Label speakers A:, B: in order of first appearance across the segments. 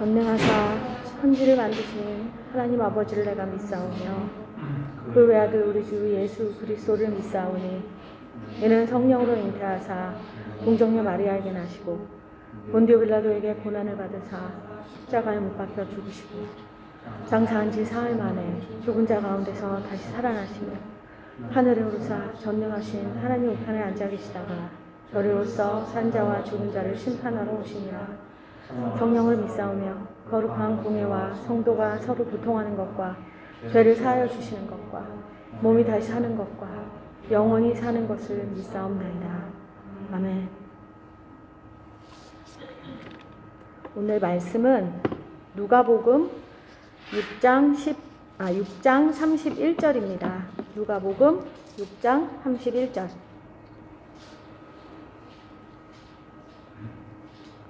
A: 전능하사 천지를 만드신 하나님 아버지를 내가 믿사오며 그 외아들 우리 주 예수 그리스도를 믿사오니 이는 성령으로 잉태하사 동정녀 마리아에게 나시고 본디오 빌라도에게 고난을 받으사 십자가에 못 박혀 죽으시고 장사한 지 사흘 만에 죽은 자 가운데서 다시 살아나시며 하늘에 오르사 전능하신 하나님 우편에 앉아 계시다가 저리로서 산 자와 죽은 자를 심판하러 오시니라. 성령을 믿사오며 거룩한 공예와 성도가 서로 교통하는 것과 죄를 사하여 주시는 것과 몸이 다시 사는 것과 영원히 사는 것을 믿사옵나이다. 아멘. 오늘 말씀은 누가복음 6장 31절입니다. 누가복음 6장 31절.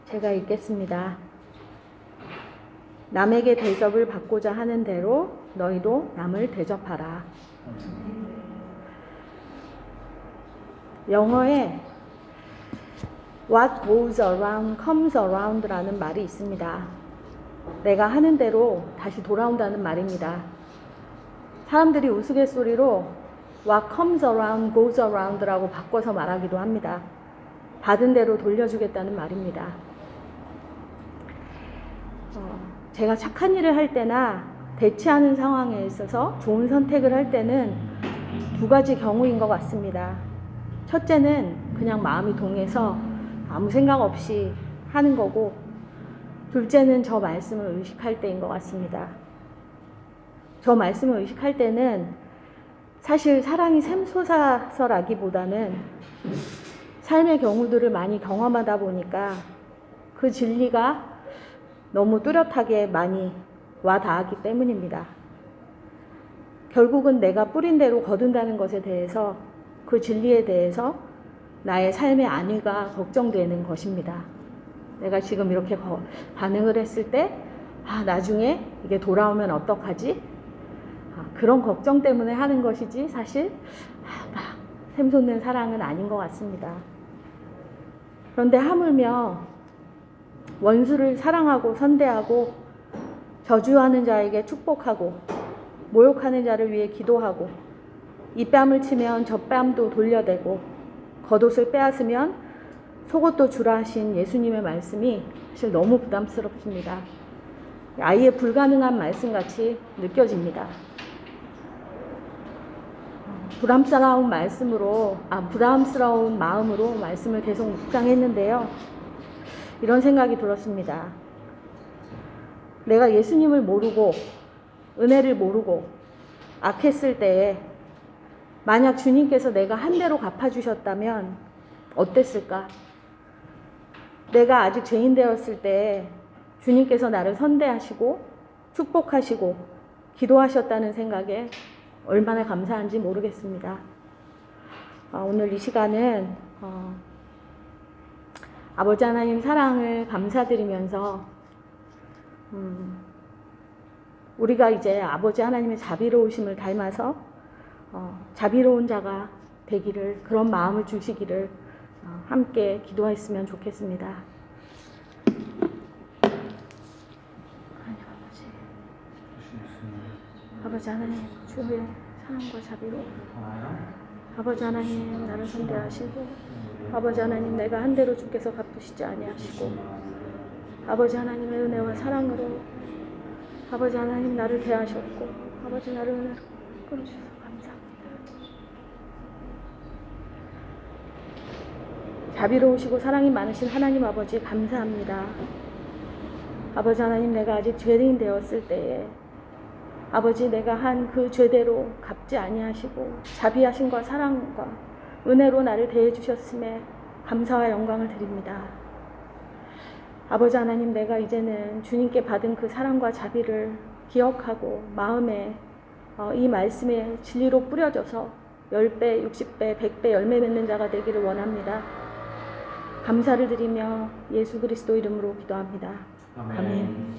A: 제가 읽겠습니다. 남에게 대접을 받고자 하는 대로 너희도 남을 대접하라. 영어에 What goes around comes around 라는 말이 있습니다. 내가 하는 대로 다시 돌아온다는 말입니다. 사람들이 우스갯소리로 What comes around goes around 라고 바꿔서 말하기도 합니다. 받은 대로 돌려주겠다는 말입니다. 제가 착한 일을 할 때나 대치하는 상황에 있어서 좋은 선택을 할 때는 두 가지 경우인 것 같습니다. 첫째는 그냥 마음이 동해서 아무 생각 없이 하는 거고, 둘째는 저 말씀을 의식할 때인 것 같습니다. 저 말씀을 의식할 때는 사실 사랑이 샘솟아서라기보다는 삶의 경우들을 많이 경험하다 보니까 그 진리가 너무 뚜렷하게 많이 와 닿았기 때문입니다. 결국은 내가 뿌린 대로 거둔다는 것에 대해서, 그 진리에 대해서 나의 삶의 안위가 걱정되는 것입니다. 내가 지금 이렇게 반응을 했을 때 나중에 이게 돌아오면 어떡하지? 그런 걱정 때문에 하는 것이지 사실 막 샘솟는 사랑은 아닌 것 같습니다. 그런데 하물며 원수를 사랑하고 선대하고 저주하는 자에게 축복하고 모욕하는 자를 위해 기도하고 이 뺨을 치면 저 뺨도 돌려대고 겉옷을 빼앗으면 속옷도 주라 하신 예수님의 말씀이 사실 너무 부담스럽습니다. 아예 불가능한 말씀같이 느껴집니다. 부담스러운 마음으로 말씀을 계속 묵상했는데요. 이런 생각이 들었습니다. 내가 예수님을 모르고 은혜를 모르고 악했을 때에 만약 주님께서 내가 한 대로 갚아주셨다면 어땠을까? 내가 아직 죄인 되었을 때 주님께서 나를 선대하시고 축복하시고 기도하셨다는 생각에 얼마나 감사한지 모르겠습니다. 오늘 이 시간은 아버지 하나님 사랑을 감사드리면서 우리가 이제 아버지 하나님의 자비로우심을 닮아서 자비로운 자가 되기를, 그런 마음을 주시기를 함께 기도했으면 좋겠습니다. 아버지 하나님, 주의 사랑과 자비로 아버지 하나님 나를 선대하시고, 아버지 하나님 내가 한 대로 주께서 갚으시지 아니하시고, 아버지 하나님의 은혜와 사랑으로 아버지 하나님 나를 대하셨고, 아버지 나를 은혜로 끌어주셔서 감사합니다. 자비로우시고 사랑이 많으신 하나님 아버지 감사합니다. 아버지 하나님, 내가 아직 죄인 되었을 때에 아버지 내가 한 그 죄대로 갚지 아니하시고 자비하심과 사랑과 은혜로 나를 대해 주셨음에 감사와 영광을 드립니다. 아버지 하나님, 내가 이제는 주님께 받은 그 사랑과 자비를 기억하고 마음에 이 말씀의 진리로 뿌려져서 10배, 60배, 100배 열매 맺는 자가 되기를 원합니다. 감사를 드리며 예수 그리스도 이름으로 기도합니다. 아멘.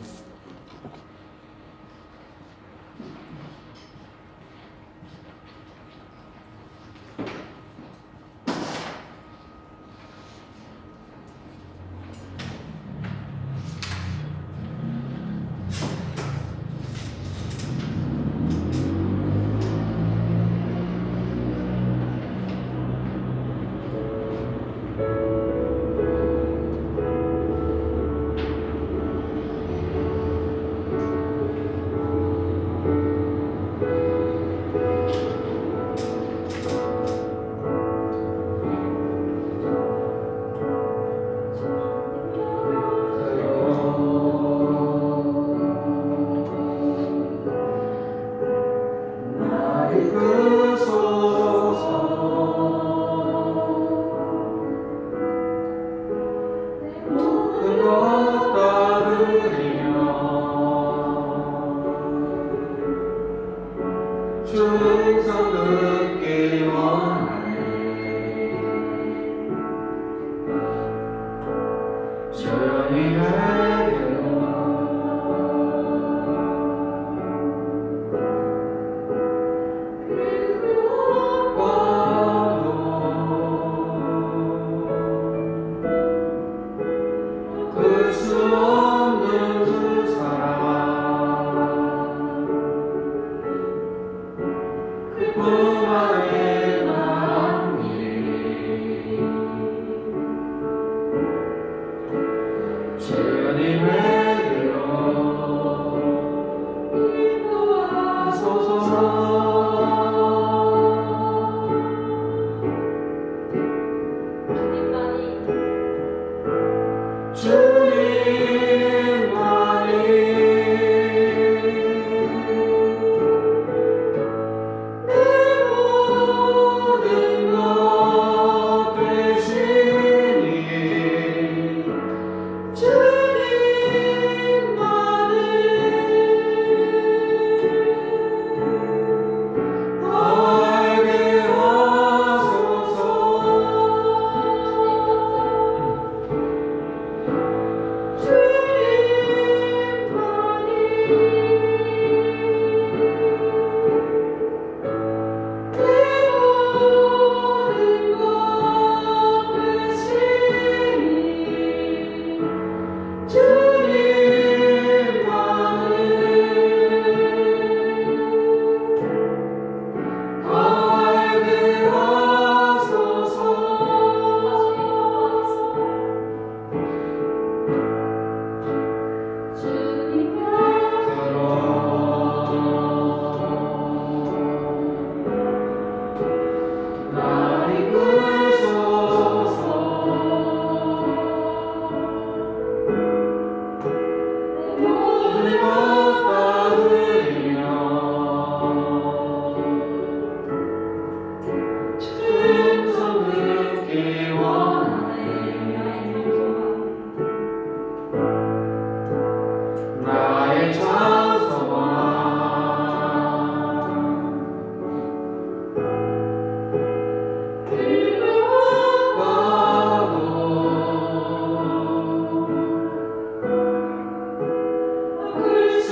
B: 그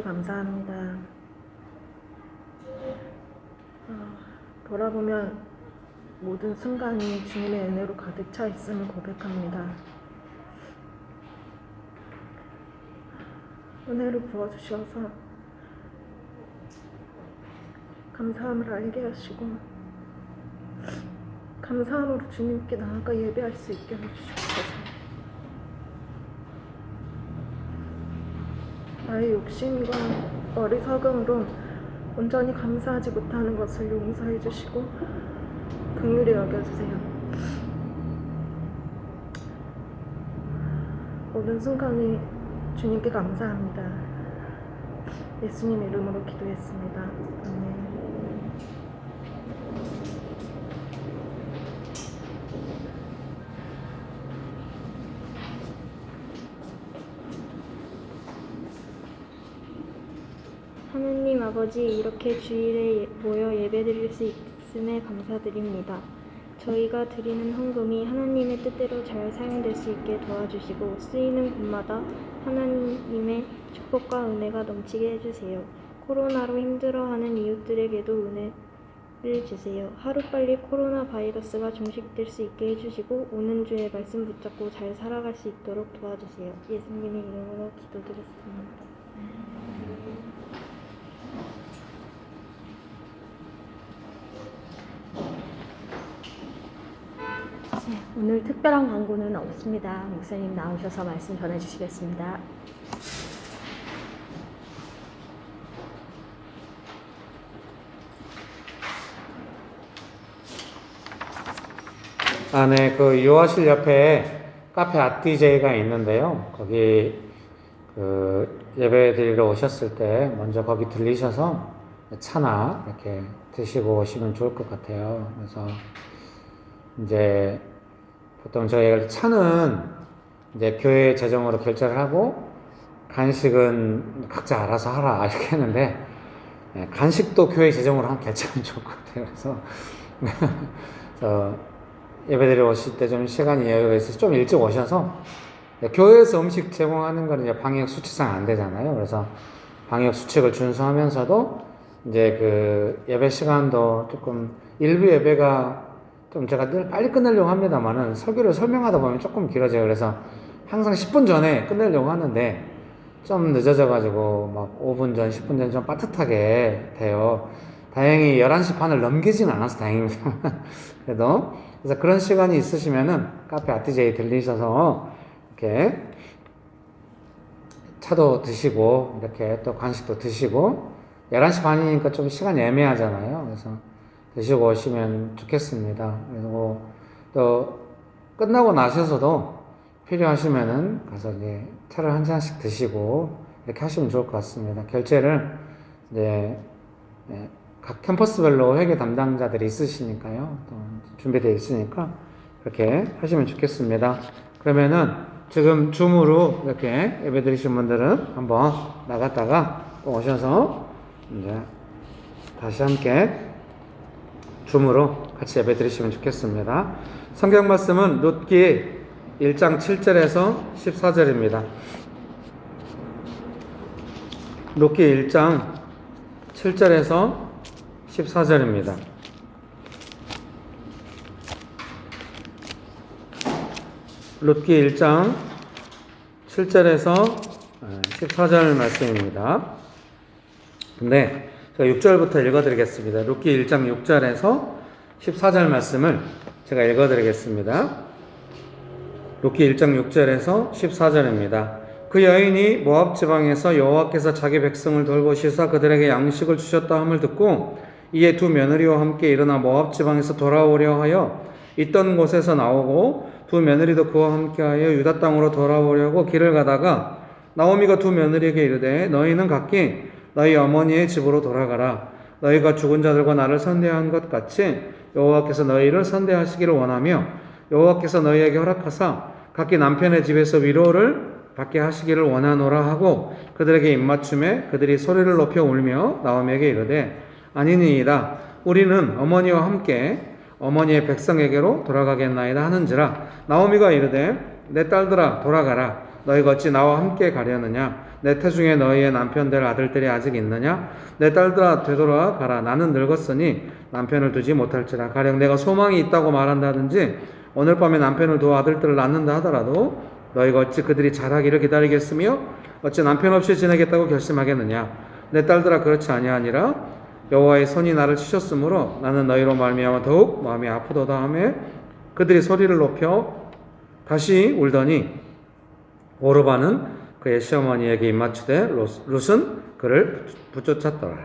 B: 주님께 감사합니다. 돌아보면 모든 순간이 주님의 은혜로 가득 차 있음을 고백합니다. 은혜를 부어주셔서 감사함을 알게 하시고 감사함으로 주님께 나아가 예배할 수 있게 해주시옵소서. 나의 욕심과 어리석음으로 온전히 감사하지 못하는 것을 용서해 주시고 긍휼히 여겨주세요. 모든 순간이 주님께 감사합니다. 예수님 이름으로 기도했습니다. 아멘.
C: 하느님 아버지, 이렇게 주일에 모여 예배드릴 수 있음에 감사드립니다. 저희가 드리는 헌금이 하나님의 뜻대로 잘 사용될 수 있게 도와주시고 쓰이는 곳마다 하나님의 축복과 은혜가 넘치게 해주세요. 코로나로 힘들어하는 이웃들에게도 은혜를 주세요. 하루빨리 코로나 바이러스가 종식될 수 있게 해주시고 오는 주에 말씀 붙잡고 잘 살아갈 수 있도록 도와주세요. 예수님의 이름으로 기도드렸습니다.
A: 오늘 특별한 광고는 없습니다. 목사님 나오셔서 말씀 전해주시겠습니다.
D: 네, 그 요하실 옆에 카페 앗디제이가 있는데요. 거기 예배 드리러 오셨을 때 먼저 거기 들리셔서 차나 이렇게 드시고 오시면 좋을 것 같아요. 그래서 이제 보통 저희가 차는 이제 교회 재정으로 결제를 하고 간식은 각자 알아서 하라 이렇게 했는데 간식도 교회 재정으로 한 결제하면 좋을 것 같아요. 그래서 예배드리러 오실 때 좀 시간이 여유가 있어서 좀 일찍 오셔서 교회에서 음식 제공하는 건 이제 방역 수칙상 안 되잖아요. 그래서 방역 수칙을 준수하면서도 이제 그 예배 시간도 조금 일부 예배가 좀 제가 늘 빨리 끝내려고 합니다만은 설교를 설명하다 보면 조금 길어져요. 그래서 항상 10분 전에 끝내려고 하는데 좀 늦어져가지고 막 5분 전, 10분 전 좀 빠듯하게 돼요. 다행히 11시 반을 넘기진 않아서 다행입니다. 그래도 그래서 그런 시간이 있으시면은 카페 앗디제이 들리셔서 이렇게 차도 드시고 이렇게 또 간식도 드시고 11시 반이니까 좀 시간이 애매하잖아요. 그래서 드시고 오시면 좋겠습니다. 그리고 또 끝나고 나셔서도 필요하시면은 가서 이제 차를 한 잔씩 드시고 이렇게 하시면 좋을 것 같습니다. 결제를 이제 각 캠퍼스별로 회계 담당자들이 있으시니까요. 또 준비되어 있으니까 그렇게 하시면 좋겠습니다. 그러면은 지금 줌으로 이렇게 예배 드리신 분들은 한번 나갔다가 또 오셔서 이제 다시 함께 줌으로 같이 예배 드리시면 좋겠습니다. 성경 말씀은 룻기 1장 7절에서 14절입니다. 룻기 1장 7절에서 14절입니다. 룻기 1장 7절에서 14절 말씀입니다. 근데 제가 6절부터 읽어드리겠습니다. 룻기 1장 6절에서 14절 말씀을 제가 읽어드리겠습니다. 룻기 1장 6절에서 14절입니다. 그 여인이 모압 지방에서 여호와께서 자기 백성을 돌보시사 그들에게 양식을 주셨다 함을 듣고 이에 두 며느리와 함께 일어나 모압 지방에서 돌아오려 하여 있던 곳에서 나오고 두 며느리도 그와 함께하여 유다 땅으로 돌아오려고 길을 가다가 나오미가 두 며느리에게 이르되 너희는 각기 너희 어머니의 집으로 돌아가라. 너희가 죽은 자들과 나를 선대한 것 같이 여호와께서 너희를 선대하시기를 원하며 여호와께서 너희에게 허락하사 각기 남편의 집에서 위로를 받게 하시기를 원하노라 하고 그들에게 입맞춤에 그들이 소리를 높여 울며 나오미에게 이르되 아니니이다. 우리는 어머니와 함께 어머니의 백성에게로 돌아가겠나이다 하는지라. 나오미가 이르되 내 딸들아 돌아가라. 너희가 어찌 나와 함께 가려느냐? 내 태중에 너희의 남편 될 아들들이 아직 있느냐? 내 딸들아 되돌아 가라. 나는 늙었으니 남편을 두지 못할지라. 가령 내가 소망이 있다고 말한다든지 오늘 밤에 남편을 두어 아들들을 낳는다 하더라도 너희가 어찌 그들이 자라기를 기다리겠으며 어찌 남편 없이 지내겠다고 결심하겠느냐? 내 딸들아 그렇지 아니하니라. 여호와의 손이 나를 치셨으므로 나는 너희로 말미암아 더욱 마음이 아프도다 하며 그들이 소리를 높여 다시 울더니 오르바는 그의 시어머니에게 입맞추되 룻은 그를 붙쫓았더라.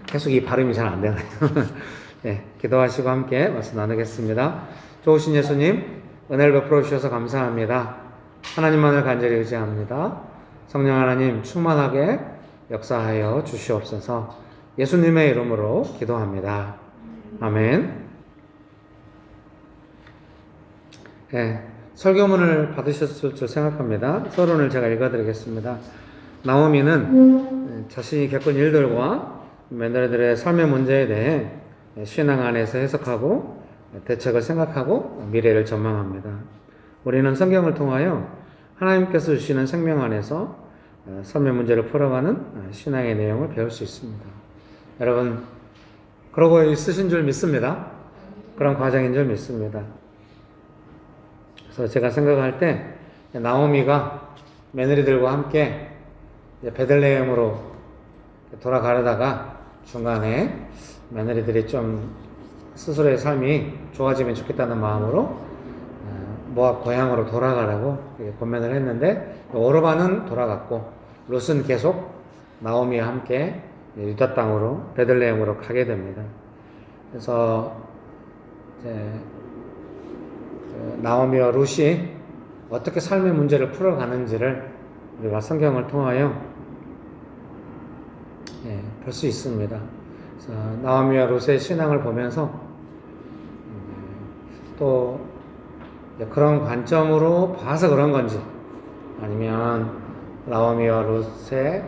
D: 계속 이 발음이 잘 안 되나요? 네, 기도하시고 함께 말씀 나누겠습니다. 좋으신 예수님, 은혜를 베풀어 주셔서 감사합니다. 하나님만을 간절히 의지합니다. 성령 하나님 충만하게 역사하여 주시옵소서. 예수님의 이름으로 기도합니다. 아멘. 네, 설교문을 받으셨을 줄 생각합니다. 서론을 제가 읽어드리겠습니다. 나오미는 자신이 겪은 일들과 며느리들의 삶의 문제에 대해 신앙 안에서 해석하고 대책을 생각하고 미래를 전망합니다. 우리는 성경을 통하여 하나님께서 주시는 생명 안에서 삶의 문제를 풀어가는 신앙의 내용을 배울 수 있습니다. 여러분, 그러고 있으신 줄 믿습니다. 그런 과정인 줄 믿습니다. 그래서 제가 생각할 때 나오미가 며느리들과 함께 베들레헴으로 돌아가려다가 중간에 며느리들이 좀 스스로의 삶이 좋아지면 좋겠다는 마음으로 모압 고향으로 돌아가라고 권면을 했는데 오르바는 돌아갔고 룻은 계속 나오미와 함께 유다 땅으로 베들레헴으로 가게 됩니다. 그래서 이제 나오미와 룻이 어떻게 삶의 문제를 풀어가는지를 우리가 성경을 통하여 볼 수 있습니다. 그래서 나오미와 룻의 신앙을 보면서 또 그런 관점으로 봐서 그런 건지 아니면 나오미와 룻의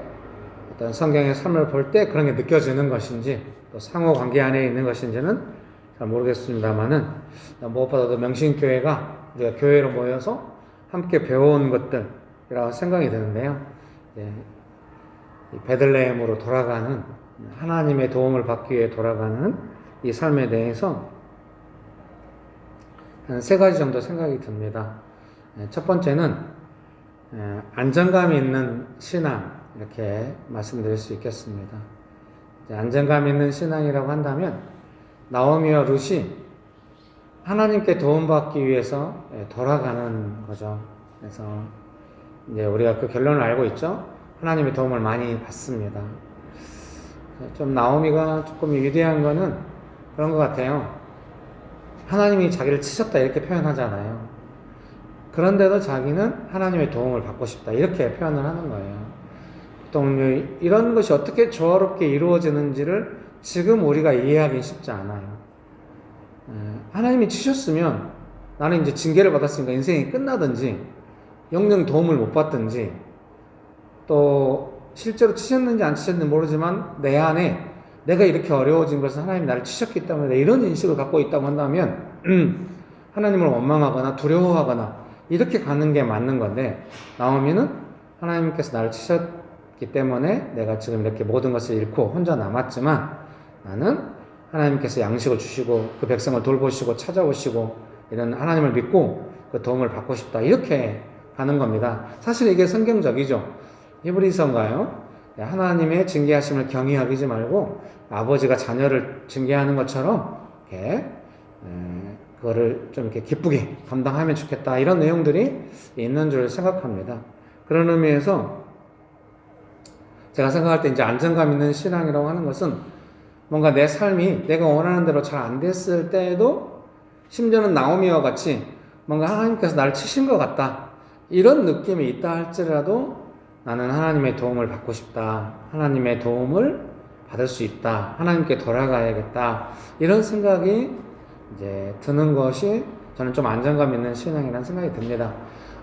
D: 어떤 성경의 삶을 볼 때 그런 게 느껴지는 것인지 또 상호 관계 안에 있는 것인지는 잘 모르겠습니다만은 무엇보다도 명신교회가 우리가 교회로 모여서 함께 배워온 것들이라고 생각이 드는데요. 이 베들레헴으로 돌아가는 하나님의 도움을 받기 위해 돌아가는 이 삶에 대해서 한 3가지 정도 생각이 듭니다. 첫 번째는 안정감 있는 신앙 이렇게 말씀드릴 수 있겠습니다. 안정감 있는 신앙이라고 한다면 나오미와 룻이 하나님께 도움받기 위해서 돌아가는 거죠. 그래서 이제 우리가 그 결론을 알고 있죠. 하나님의 도움을 많이 받습니다. 좀 나오미가 조금 위대한 거는 그런 것 같아요. 하나님이 자기를 치셨다 이렇게 표현하잖아요. 그런데도 자기는 하나님의 도움을 받고 싶다 이렇게 표현을 하는 거예요. 보통 이런 것이 어떻게 조화롭게 이루어지는지를 지금 우리가 이해하기 쉽지 않아요. 하나님이 치셨으면 나는 이제 징계를 받았으니까 인생이 끝나든지 영영 도움을 못 받든지 또 실제로 치셨는지 안 치셨는지 모르지만 내 안에 내가 이렇게 어려워진 것은 하나님이 나를 치셨기 때문에 이런 인식을 갖고 있다고 한다면 하나님을 원망하거나 두려워하거나 이렇게 가는 게 맞는 건데 나오미는 하나님께서 나를 치셨기 때문에 내가 지금 이렇게 모든 것을 잃고 혼자 남았지만 나는 하나님께서 양식을 주시고 그 백성을 돌보시고 찾아오시고 이런 하나님을 믿고 그 도움을 받고 싶다 이렇게 가는 겁니다. 사실 이게 성경적이죠. 히브리서인가요? 하나님의 징계하심을 경히 여기지 말고 아버지가 자녀를 징계하는 것처럼 이렇게 그거를 좀 이렇게 기쁘게 감당하면 좋겠다 이런 내용들이 있는 줄 생각합니다. 그런 의미에서 제가 생각할 때 이제 안정감 있는 신앙이라고 하는 것은 뭔가 내 삶이 내가 원하는 대로 잘 안 됐을 때에도 심지어는 나오미와 같이 뭔가 하나님께서 나를 치신 것 같다 이런 느낌이 있다 할지라도 나는 하나님의 도움을 받고 싶다. 하나님의 도움을 받을 수 있다. 하나님께 돌아가야겠다. 이런 생각이 이제 드는 것이 저는 좀 안정감 있는 신앙이라는 생각이 듭니다.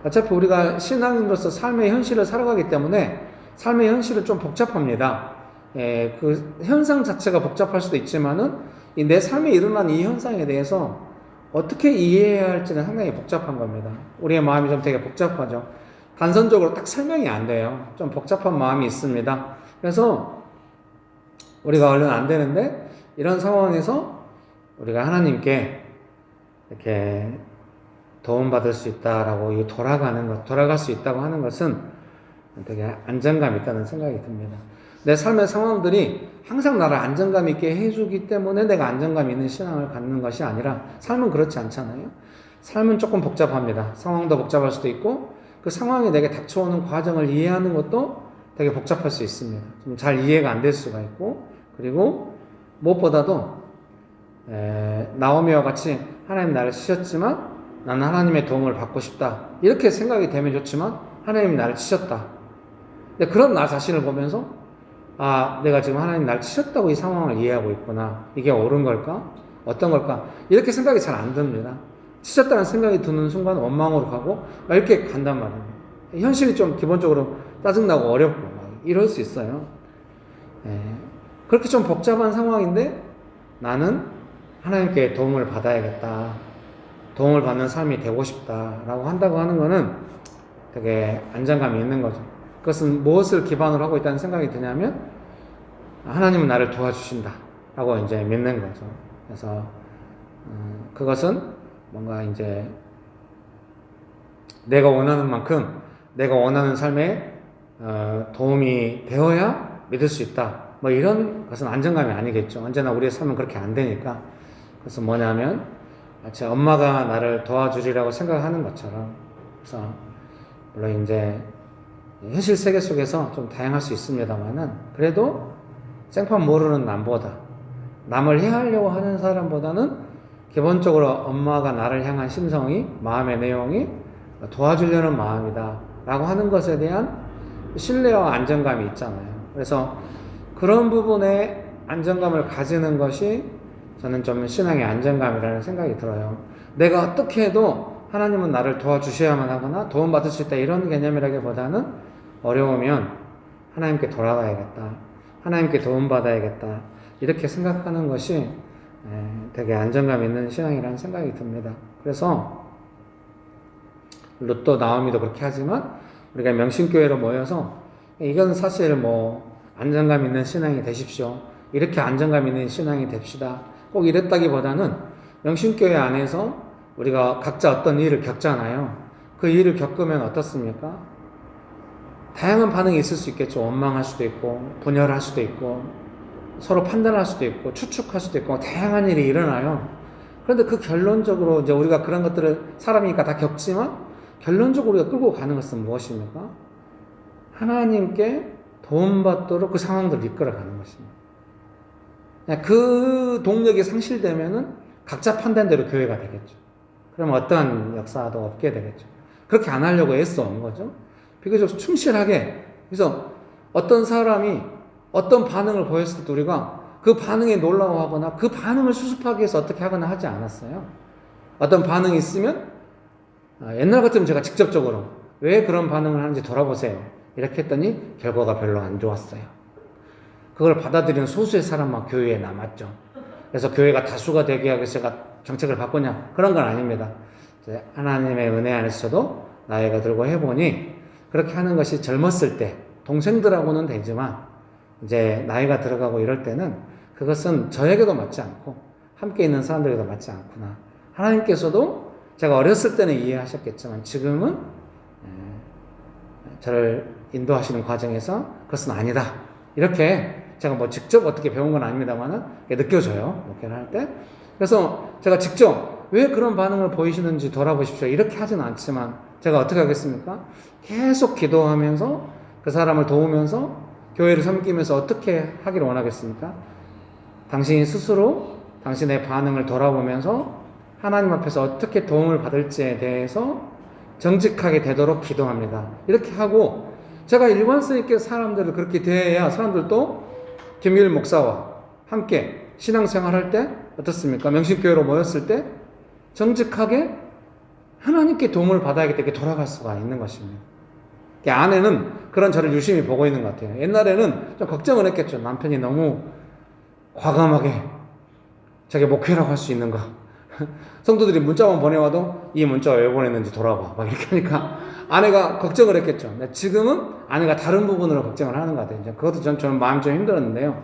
D: 어차피 우리가 신앙인으로서 삶의 현실을 살아가기 때문에 삶의 현실은 좀 복잡합니다. 그 현상 자체가 복잡할 수도 있지만은 내 삶에 일어난 이 현상에 대해서 어떻게 이해해야 할지는 상당히 복잡한 겁니다. 우리의 마음이 좀 되게 복잡하죠. 단선적으로 딱 설명이 안 돼요. 좀 복잡한 마음이 있습니다. 그래서 우리가 얼른 안 되는데 이런 상황에서 우리가 하나님께 이렇게 도움받을 수 있다라고 돌아갈 수 있다고 하는 것은 되게 안정감 있다는 생각이 듭니다. 내 삶의 상황들이 항상 나를 안정감 있게 해주기 때문에 내가 안정감 있는 신앙을 갖는 것이 아니라 삶은 그렇지 않잖아요. 삶은 조금 복잡합니다. 상황도 복잡할 수도 있고 그 상황이 내게 닥쳐오는 과정을 이해하는 것도 되게 복잡할 수 있습니다. 좀 잘 이해가 안 될 수가 있고 그리고 무엇보다도 나오미와 같이 하나님 나를 치셨지만 나는 하나님의 도움을 받고 싶다 이렇게 생각이 되면 좋지만 하나님이 나를 치셨다. 근데 그런 나 자신을 보면서 내가 지금 하나님 나를 치셨다고 이 상황을 이해하고 있구나. 이게 옳은 걸까? 어떤 걸까? 이렇게 생각이 잘 안 듭니다. 치셨다는 생각이 드는 순간 원망으로 가고 이렇게 간단 말입니다. 현실이 좀 기본적으로 짜증나고 어렵고 이럴 수 있어요. 그렇게 좀 복잡한 상황인데 나는 하나님께 도움을 받아야겠다. 도움을 받는 삶이 되고 싶다라고 한다고 하는 거는 되게 안정감이 있는 거죠. 그것은 무엇을 기반으로 하고 있다는 생각이 드냐면 하나님은 나를 도와주신다 라고 이제 믿는 거죠. 그래서 그것은 뭔가 이제 내가 원하는 만큼 내가 원하는 삶에 도움이 되어야 믿을 수 있다. 뭐 이런 것은 안정감이 아니겠죠. 언제나 우리의 삶은 그렇게 안 되니까. 그래서 뭐냐면 마치 엄마가 나를 도와주리라고 생각하는 것처럼. 그래서 물론 이제 현실 세계 속에서 좀 다양할 수 있습니다만은 그래도 생판 모르는 남보다 남을 해하려고 하는 사람보다는 기본적으로 엄마가 나를 향한 심성이 마음의 내용이 도와주려는 마음이다 라고 하는 것에 대한 신뢰와 안정감이 있잖아요. 그래서 그런 부분에 안정감을 가지는 것이 저는 좀 신앙의 안정감이라는 생각이 들어요. 내가 어떻게 해도 하나님은 나를 도와주셔야만 하거나 도움받을 수 있다 이런 개념이라기보다는 어려우면 하나님께 돌아가야겠다. 하나님께 도움받아야겠다. 이렇게 생각하는 것이 되게 안정감 있는 신앙이라는 생각이 듭니다. 그래서 룻도 나오미도 그렇게 하지만 우리가 명신교회로 모여서 이건 사실 안정감 있는 신앙이 되십시오. 이렇게 안정감 있는 신앙이 됩시다. 꼭 이랬다기보다는 명신교회 안에서 우리가 각자 어떤 일을 겪잖아요. 그 일을 겪으면 어떻습니까? 다양한 반응이 있을 수 있겠죠. 원망할 수도 있고 분열할 수도 있고 서로 판단할 수도 있고 추측할 수도 있고 다양한 일이 일어나요. 그런데 그 결론적으로 이제 우리가 그런 것들을 사람이니까 다 겪지만 결론적으로 우리가 끌고 가는 것은 무엇입니까? 하나님께 도움받도록 그 상황들을 이끌어가는 것입니다. 그 동력이 상실되면은 각자 판단대로 교회가 되겠죠. 그러면 어떠한 역사도 없게 되겠죠. 그렇게 안 하려고 애써온 거죠. 비교적 충실하게. 그래서 어떤 사람이 어떤 반응을 보였을 때 우리가 그 반응에 놀라워하거나 그 반응을 수습하기 위해서 어떻게 하거나 하지 않았어요. 어떤 반응이 있으면 옛날 같으면 제가 직접적으로 왜 그런 반응을 하는지 돌아보세요. 이렇게 했더니 결과가 별로 안 좋았어요. 그걸 받아들이는 소수의 사람만 교회에 남았죠. 그래서 교회가 다수가 되기 위해서 제가 정책을 바꾸냐? 그런 건 아닙니다. 하나님의 은혜 안에서도 나이가 들고 해보니 그렇게 하는 것이 젊었을 때 동생들하고는 되지만 이제 나이가 들어가고 이럴 때는 그것은 저에게도 맞지 않고 함께 있는 사람들에게도 맞지 않구나. 하나님께서도 제가 어렸을 때는 이해하셨겠지만 지금은 저를 인도하시는 과정에서 그것은 아니다. 이렇게 제가 직접 어떻게 배운 건 아닙니다만은 느껴져요. 목회를 할 때. 그래서 제가 직접 왜 그런 반응을 보이시는지 돌아보십시오. 이렇게 하진 않지만 제가 어떻게 하겠습니까? 계속 기도하면서 그 사람을 도우면서 교회를 섬기면서 어떻게 하기를 원하겠습니까? 당신이 스스로 당신의 반응을 돌아보면서 하나님 앞에서 어떻게 도움을 받을지에 대해서 정직하게 되도록 기도합니다. 이렇게 하고 제가 일관성 있게 사람들을 그렇게 대해야 사람들도 김길 목사와 함께 신앙생활할 때 어떻습니까? 명신교회로 모였을 때 정직하게 하나님께 도움을 받아야겠다 이렇게 돌아갈 수가 있는 것입니다. 아내는 그런 저를 유심히 보고 있는 것 같아요. 옛날에는 좀 걱정을 했겠죠. 남편이 너무 과감하게 자기 목회라고 할 수 있는 거 성도들이 문자만 보내와도 이 문자가 왜 보냈는지 돌아봐. 막 이렇게 하니까 아내가 걱정을 했겠죠. 근데 지금은 아내가 다른 부분으로 걱정을 하는 것 같아요. 이제 그것도 저는 마음이 좀 힘들었는데요.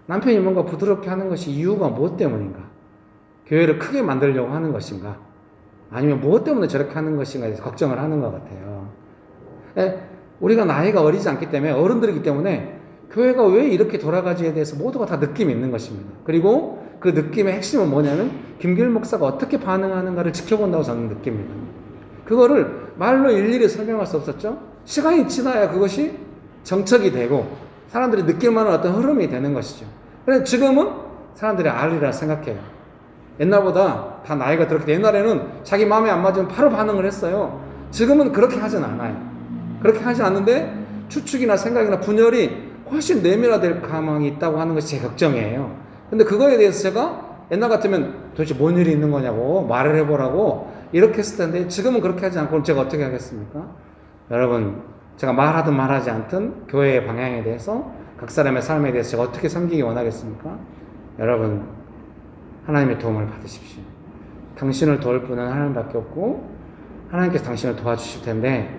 D: 남편이 뭔가 부드럽게 하는 것이 이유가 무엇 때문인가? 교회를 크게 만들려고 하는 것인가? 아니면 무엇 때문에 저렇게 하는 것인가에 대해서 걱정을 하는 것 같아요. 우리가 나이가 어리지 않기 때문에 어른들이기 때문에 교회가 왜 이렇게 돌아가지에 대해서 모두가 다 느낌이 있는 것입니다. 그리고 그 느낌의 핵심은 뭐냐면 김길 목사가 어떻게 반응하는가를 지켜본다고 저는 느낍니다. 그거를 말로 일일이 설명할 수 없었죠. 시간이 지나야 그것이 정착이 되고 사람들이 느낄 만한 어떤 흐름이 되는 것이죠. 그래서 지금은 사람들이 알리라 생각해요. 옛날보다 다 나이가 들었기 때문에 옛날에는 자기 마음에 안 맞으면 바로 반응을 했어요. 지금은 그렇게 하진 않아요. 그렇게 하진 않는데 추측이나 생각이나 분열이 훨씬 내밀화될 가망이 있다고 하는 것이 제 걱정이에요. 근데 그거에 대해서 제가 옛날 같으면 도대체 뭔 일이 있는 거냐고 말을 해보라고 이렇게 했을 텐데 지금은 그렇게 하지 않고 제가 어떻게 하겠습니까? 여러분, 제가 말하든 말하지 않든 교회의 방향에 대해서 각 사람의 삶에 대해서 제가 어떻게 섬기기 원하겠습니까? 여러분, 하나님의 도움을 받으십시오. 당신을 도울 분은 하나님밖에 없고 하나님께서 당신을 도와주실 텐데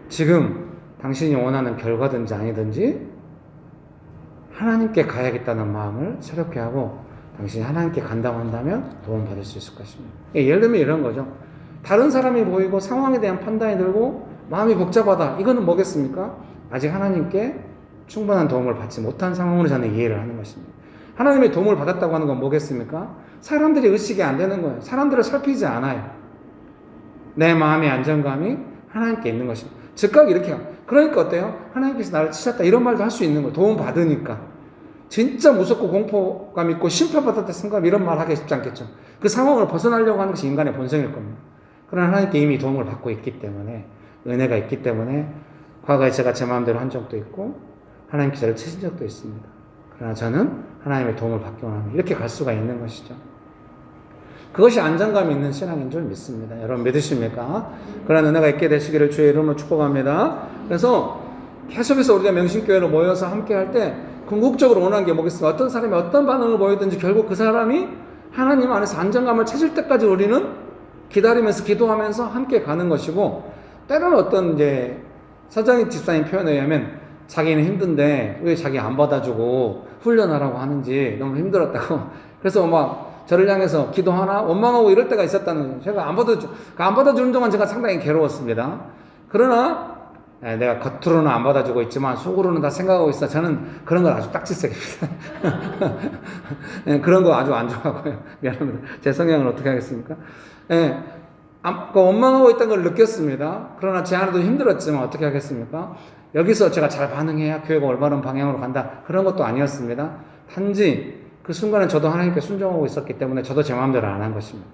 D: 지금 당신이 원하는 결과든지 아니든지 하나님께 가야겠다는 마음을 새롭게 하고 당신이 하나님께 간다고 한다면 도움받을 수 있을 것입니다. 예를 들면 이런 거죠. 다른 사람이 보이고 상황에 대한 판단이 들고 마음이 복잡하다. 이거는 뭐겠습니까? 아직 하나님께 충분한 도움을 받지 못한 상황으로 저는 이해를 하는 것입니다. 하나님의 도움을 받았다고 하는 건 뭐겠습니까? 사람들이 의식이 안 되는 거예요. 사람들을 살피지 않아요. 내 마음의 안정감이 하나님께 있는 것입니다. 즉각 이렇게 해요. 그러니까 어때요? 하나님께서 나를 치셨다 이런 말도 할 수 있는 거예요. 도움 받으니까. 진짜 무섭고 공포감 있고 심판받았다 생각 이런 말 하기 쉽지 않겠죠. 그 상황을 벗어나려고 하는 것이 인간의 본성일 겁니다. 그러나 하나님께 이미 도움을 받고 있기 때문에 은혜가 있기 때문에 과거에 제가 제 마음대로 한 적도 있고 하나님께서 저를 치신 적도 있습니다. 그러나 저는 하나님의 도움을 받기 원합니다. 이렇게 갈 수가 있는 것이죠. 그것이 안정감 있는 신앙인 줄 믿습니다. 여러분 믿으십니까? 그런 은혜가 있게 되시기를 주의 이름으로 축복합니다. 그래서 계속해서 우리가 명신교회로 모여서 함께 할 때 궁극적으로 원하는 게 뭐겠습니까? 어떤 사람이 어떤 반응을 보이든지 결국 그 사람이 하나님 안에서 안정감을 찾을 때까지 우리는 기다리면서 기도하면서 함께 가는 것이고 때로는 어떤 이제 서장희 집사님 표현에 의하면 자기는 힘든데 왜 자기 안 받아주고 훈련하라고 하는지 너무 힘들었다고 그래서 막 저를 향해서 기도하나 원망하고 이럴 때가 있었다는 거예요. 제가 안 받아주는 동안 제가 상당히 괴로웠습니다. 그러나 내가 겉으로는 안 받아주고 있지만 속으로는 다 생각하고 있어. 저는 그런 걸 아주 딱지색입니다. 그런 거 아주 안 좋아하고요. 미안합니다. 제 성향을 어떻게 하겠습니까? 원망하고 있다는 걸 느꼈습니다. 그러나 제 안에도 힘들었지만 어떻게 하겠습니까? 여기서 제가 잘 반응해야 교회가 올바른 방향으로 간다. 그런 것도 아니었습니다. 단지 그 순간에 저도 하나님께 순종하고 있었기 때문에 저도 제 마음대로 안 한 것입니다.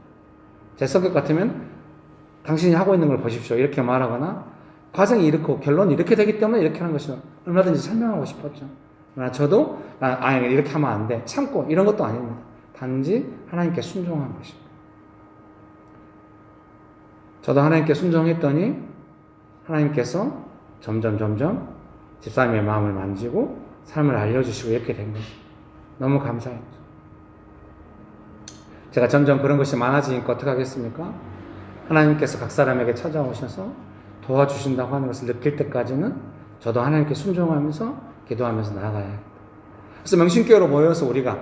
D: 제 성격 같으면 당신이 하고 있는 걸 보십시오. 이렇게 말하거나 과정이 이렇고 결론이 이렇게 되기 때문에 이렇게 하는 것이죠. 얼마든지 설명하고 싶었죠. 그러나 저도 아니 이렇게 하면 안 돼. 참고 이런 것도 아닙니다. 단지 하나님께 순종한 것입니다. 저도 하나님께 순종했더니 하나님께서 점점 집사님의 마음을 만지고 삶을 알려주시고 이렇게 된 것입니다. 너무 감사했죠. 제가 점점 그런 것이 많아지니까 어떻게 하겠습니까? 하나님께서 각 사람에게 찾아오셔서 도와주신다고 하는 것을 느낄 때까지는 저도 하나님께 순종하면서 기도하면서 나아가야겠다. 그래서 명신교회로 모여서 우리가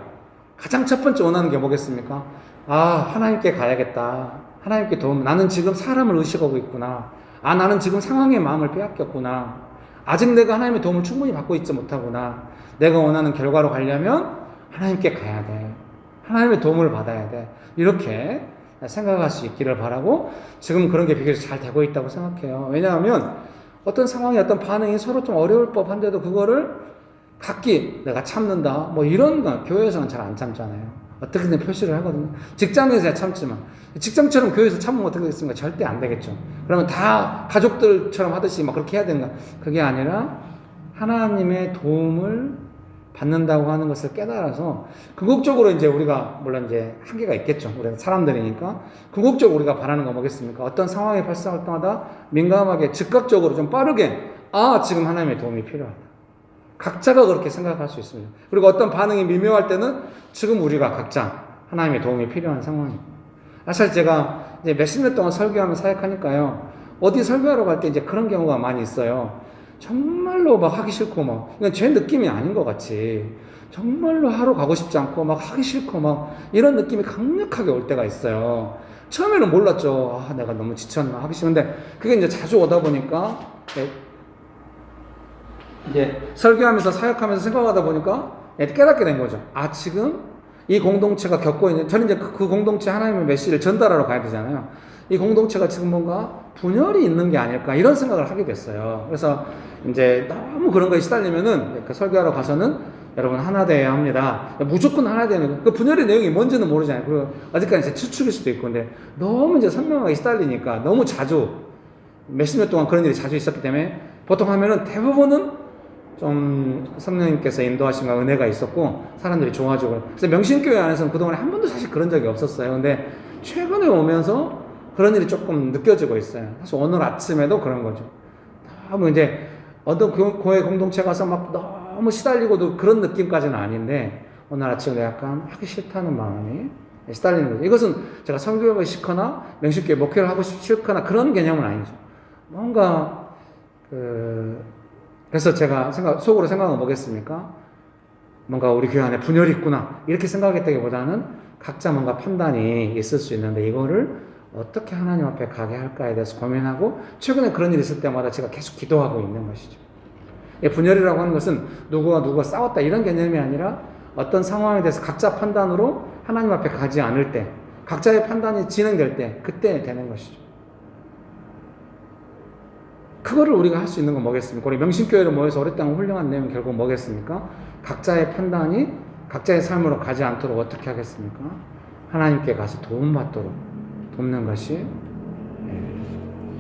D: 가장 첫 번째 원하는 게 뭐겠습니까? 하나님께 가야겠다. 하나님께 도움. 나는 지금 사람을 의식하고 있구나. 나는 지금 상황의 마음을 빼앗겼구나. 아직 내가 하나님의 도움을 충분히 받고 있지 못하구나. 내가 원하는 결과로 가려면 하나님께 가야 돼. 하나님의 도움을 받아야 돼. 이렇게 생각할 수 있기를 바라고 지금 그런 게 비교적 잘 되고 있다고 생각해요. 왜냐하면 어떤 상황이 어떤 반응이 서로 좀 어려울 법한데도 그거를 각기 내가 참는다. 뭐 이런 거 교회에서는 잘 안 참잖아요. 어떻게든 표시를 하거든요. 직장에서야 참지만 직장처럼 교회에서 참으면 어떻게 되겠습니까? 절대 안 되겠죠. 그러면 다 가족들처럼 하듯이 막 그렇게 해야 되는가? 그게 아니라 하나님의 도움을 받는다고 하는 것을 깨달아서 궁극적으로 이제 우리가 물론 이제 한계가 있겠죠. 우리가 사람들이니까 궁극적으로 우리가 바라는 거 뭐겠습니까? 어떤 상황이 발생할 때마다 민감하게 즉각적으로 좀 빠르게 지금 하나님의 도움이 필요하다. 각자가 그렇게 생각할 수 있습니다. 그리고 어떤 반응이 미묘할 때는 지금 우리가 각자 하나님의 도움이 필요한 상황입니다. 사실 제가 이제 몇십 년 동안 설교하며 사역하니까요. 어디 설교하러 갈 때 이제 그런 경우가 많이 있어요. 정말로 막 하기 싫고 막, 이건 제 느낌이 아닌 것 같이. 정말로 하러 가고 싶지 않고 막 하기 싫고 막 이런 느낌이 강력하게 올 때가 있어요. 처음에는 몰랐죠. 아, 내가 너무 지쳤나 하기 싫은데 그게 이제 자주 오다 보니까 이제 설교하면서 사역하면서 생각하다 보니까 깨닫게 된 거죠. 아, 지금 이 공동체가 겪고 있는, 저는 이제 그 공동체 하나님의 메시지를 전달하러 가야 되잖아요. 이 공동체가 지금 뭔가 분열이 있는 게 아닐까 이런 생각을 하게 됐어요. 그래서 이제 너무 그런 거에 시달리면은 그 설교하러 가서는 여러분 하나 되어야 합니다. 무조건 하나 되는 그 분열의 내용이 뭔지는 모르잖아요. 그리고 아직까지 제 추측일 수도 있고, 근데 너무 이제 선명하게 시달리니까 너무 자주 몇십 년 동안 그런 일이 자주 있었기 때문에 보통 하면은 대부분은 좀 성령님께서 인도하심과 은혜가 있었고 사람들이 좋아지고, 그래서 명신교회 안에서는 그동안에 한 번도 사실 그런 적이 없었어요. 근데 최근에 오면서 그런 일이 조금 느껴지고 있어요. 사실 오늘 아침에도 그런 거죠. 너무 이제 어떤 교회 공동체 가서 막 너무 시달리고도 그런 느낌까지는 아닌데 오늘 아침에 약간 하기 싫다는 마음이 시달리는 거죠. 이것은 제가 성교육을 싫거나 명신교회 목회를 하고 싫거나 그런 개념은 아니죠. 뭔가 그래서 제가 속으로 생각은 뭐겠습니까? 뭔가 우리 교회 안에 분열이 있구나 이렇게 생각했다기보다는 각자 뭔가 판단이 있을 수 있는데 이거를 어떻게 하나님 앞에 가게 할까에 대해서 고민하고, 최근에 그런 일이 있을 때마다 제가 계속 기도하고 있는 것이죠. 분열이라고 하는 것은 누구와 싸웠다 이런 개념이 아니라 어떤 상황에 대해서 각자 판단으로 하나님 앞에 가지 않을 때, 각자의 판단이 진행될 때 그때 되는 것이죠. 그거를 우리가 할 수 있는 건 뭐겠습니까? 우리 명신교회로 모여서 오랫동안 훈련한 내용은 결국 뭐겠습니까? 각자의 판단이 각자의 삶으로 가지 않도록 어떻게 하겠습니까? 하나님께 가서 도움받도록 돕는 것이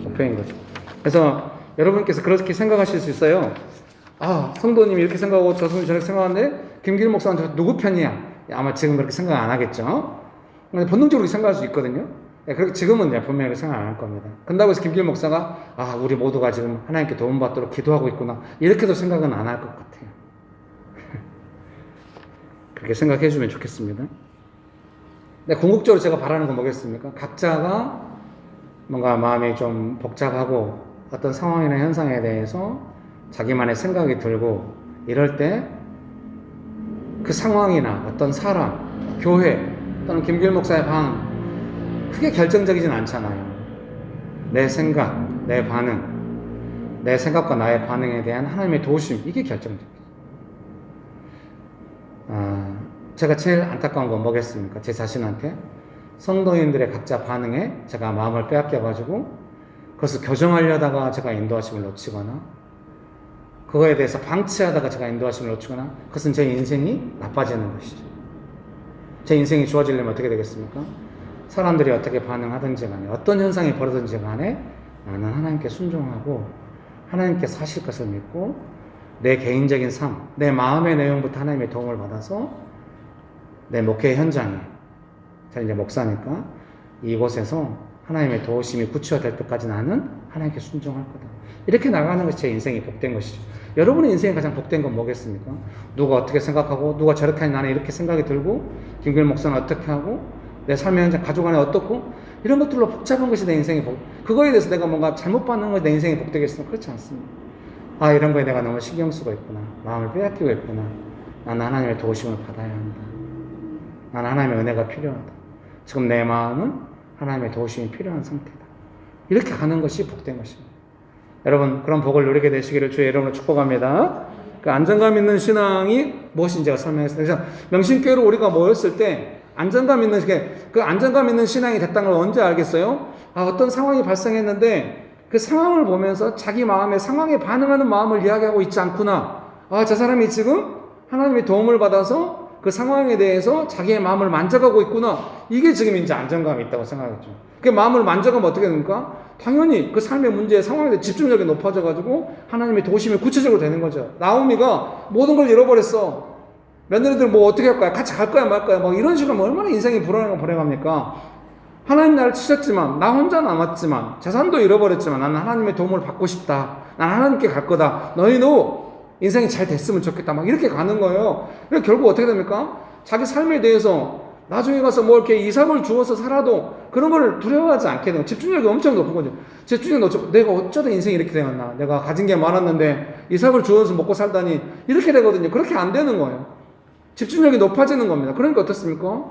D: 목표인 거죠. 그래서 여러분께서 그렇게 생각하실 수 있어요. 아, 성도님이 이렇게 생각하고 저 성도님 저렇게 생각하는데 김길 목사는 누구 편이야? 아마 지금 그렇게 생각 안 하겠죠. 근데 본능적으로 생각할 수 있거든요. 그렇게 지금은 분명히 생각 안 할 겁니다. 그런다고 해서 김길 목사가 아, 우리 모두가 지금 하나님께 도움받도록 기도하고 있구나 이렇게도 생각은 안 할 것 같아요. 그렇게 생각해 주면 좋겠습니다. 근데 궁극적으로 제가 바라는 건 뭐겠습니까? 각자가 뭔가 마음이 좀 복잡하고 어떤 상황이나 현상에 대해서 자기만의 생각이 들고 이럴 때 그 상황이나 어떤 사람, 교회 또는 김길 목사의 반응 그게 결정적이진 않잖아요. 내 생각, 내 반응, 내 생각과 나의 반응에 대한 하나님의 도우심 이게 결정적이죠. 제가 제일 안타까운 건 뭐겠습니까? 제 자신한테 성도인들의 각자 반응에 제가 마음을 빼앗겨가지고 그것을 교정하려다가 제가 인도하심을 놓치거나 그거에 대해서 방치하다가 제가 인도하심을 놓치거나 그것은 제 인생이 나빠지는 것이죠. 제 인생이 좋아지려면 어떻게 되겠습니까? 사람들이 어떻게 반응하든지 간에 어떤 현상이 벌어든지 간에 나는 하나님께 순종하고 하나님께서 하실 것을 믿고 내 개인적인 삶, 내 마음의 내용부터 하나님의 도움을 받아서 내 목회 현장에 저는 이제 목사니까 이곳에서 하나님의 도우심이 구체화될 때까지 나는 하나님께 순종할 거다. 이렇게 나가는 것이 제 인생이 복된 것이죠. 여러분의 인생이 가장 복된 건 뭐겠습니까? 누가 어떻게 생각하고 누가 저렇게 하니 나는 이렇게 생각이 들고 김길 목사는 어떻게 하고 내 삶의 현장 가족 안에 어떻고 이런 것들로 복잡한 것이 내 인생의 복. 그거에 대해서 내가 뭔가 잘못 받는 것이 내 인생이 복되겠습니까? 그렇지 않습니다. 아, 이런 거에 내가 너무 신경 쓰고 있구나. 마음을 빼앗기고 있구나. 나는 하나님의 도우심을 받아야 한다. 나는 하나님의 은혜가 필요하다. 지금 내 마음은 하나님의 도우심이 필요한 상태다. 이렇게 가는 것이 복된 것입니다. 여러분, 그런 복을 누리게 되시기를 주의 이름으로 축복합니다. 그 안정감 있는 신앙이 무엇인지 제가 설명했습니다. 그래서 명신교회로 우리가 모였을 때 안정감 있는, 그 안정감 있는 신앙이 됐다는 걸 언제 알겠어요? 아, 어떤 상황이 발생했는데 그 상황을 보면서 자기 마음의 상황에 반응하는 마음을 이야기하고 있지 않구나. 아, 저 사람이 지금 하나님의 도움을 받아서 그 상황에 대해서 자기의 마음을 만져가고 있구나. 이게 지금 이제 안정감이 있다고 생각했죠. 그 마음을 만져가면 어떻게 됩니까? 당연히 그 삶의 문제, 상황에 대해 집중력이 높아져가지고 하나님의 도우심이 구체적으로 되는 거죠. 나오미가 모든 걸 잃어버렸어. 며느리들 뭐 어떻게 할 거야? 같이 갈 거야 말 거야? 막 이런 식으로 얼마나 인생이 불안합니까? 하나님 나를 치셨지만, 나 혼자 남았지만, 재산도 잃어버렸지만 나는 하나님의 도움을 받고 싶다. 난 하나님께 갈 거다. 너희도 인생이 잘 됐으면 좋겠다. 막 이렇게 가는 거예요. 그래서 결국 어떻게 됩니까? 자기 삶에 대해서 나중에 가서 뭐 이렇게 이삭을 주어서 살아도 그런 걸 두려워하지 않게 되고 집중력이 엄청 높은 거죠. 집중력이 높죠. 내가 어쩌다 인생이 이렇게 되었나. 내가 가진 게 많았는데 이삭을 주어서 먹고 살다니 이렇게 되거든요. 그렇게 안 되는 거예요. 집중력이 높아지는 겁니다. 그러니까 어떻습니까?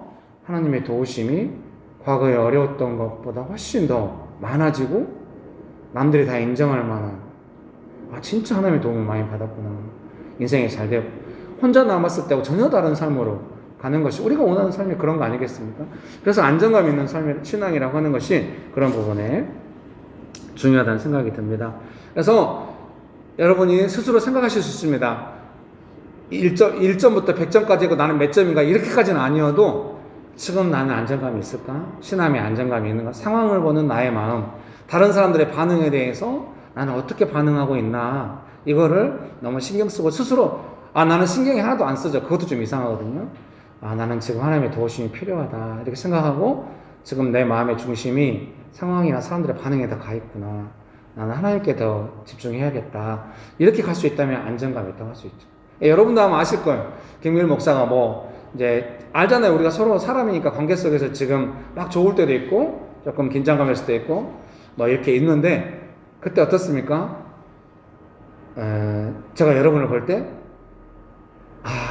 D: 하나님의 도우심이 과거에 어려웠던 것보다 훨씬 더 많아지고 남들이 다 인정할 만한 진짜 하나님의 도움을 많이 받았구나. 인생이 잘 되고 혼자 남았을 때하고 전혀 다른 삶으로 가는 것이 우리가 원하는 삶이 그런 거 아니겠습니까? 그래서 안정감 있는 삶의 신앙이라고 하는 것이 그런 부분에 중요하다는 생각이 듭니다. 그래서 여러분이 스스로 생각하실 수 있습니다. 1점부터 100점까지고 나는 몇 점인가 이렇게까지는 아니어도 지금 나는 안정감이 있을까? 신앙에 안정감이 있는가? 상황을 보는 나의 마음, 다른 사람들의 반응에 대해서 나는 어떻게 반응하고 있나? 이거를 너무 신경 쓰고 스스로 나는 신경이 하나도 안 쓰죠. 그것도 좀 이상하거든요. 나는 지금 하나님의 도우심이 필요하다. 이렇게 생각하고 지금 내 마음의 중심이 상황이나 사람들의 반응에 다 가 있구나. 나는 하나님께 더 집중해야겠다. 이렇게 갈 수 있다면 안정감이 있다고 할 수 있죠. 여러분도 아마 아실 거예요. 김길 목사가 이제 알잖아요. 우리가 서로 사람이니까 관계 속에서 지금 막 좋을 때도 있고 조금 긴장감일 수도 있고 이렇게 있는데 그때 어떻습니까? 제가 여러분을 볼 때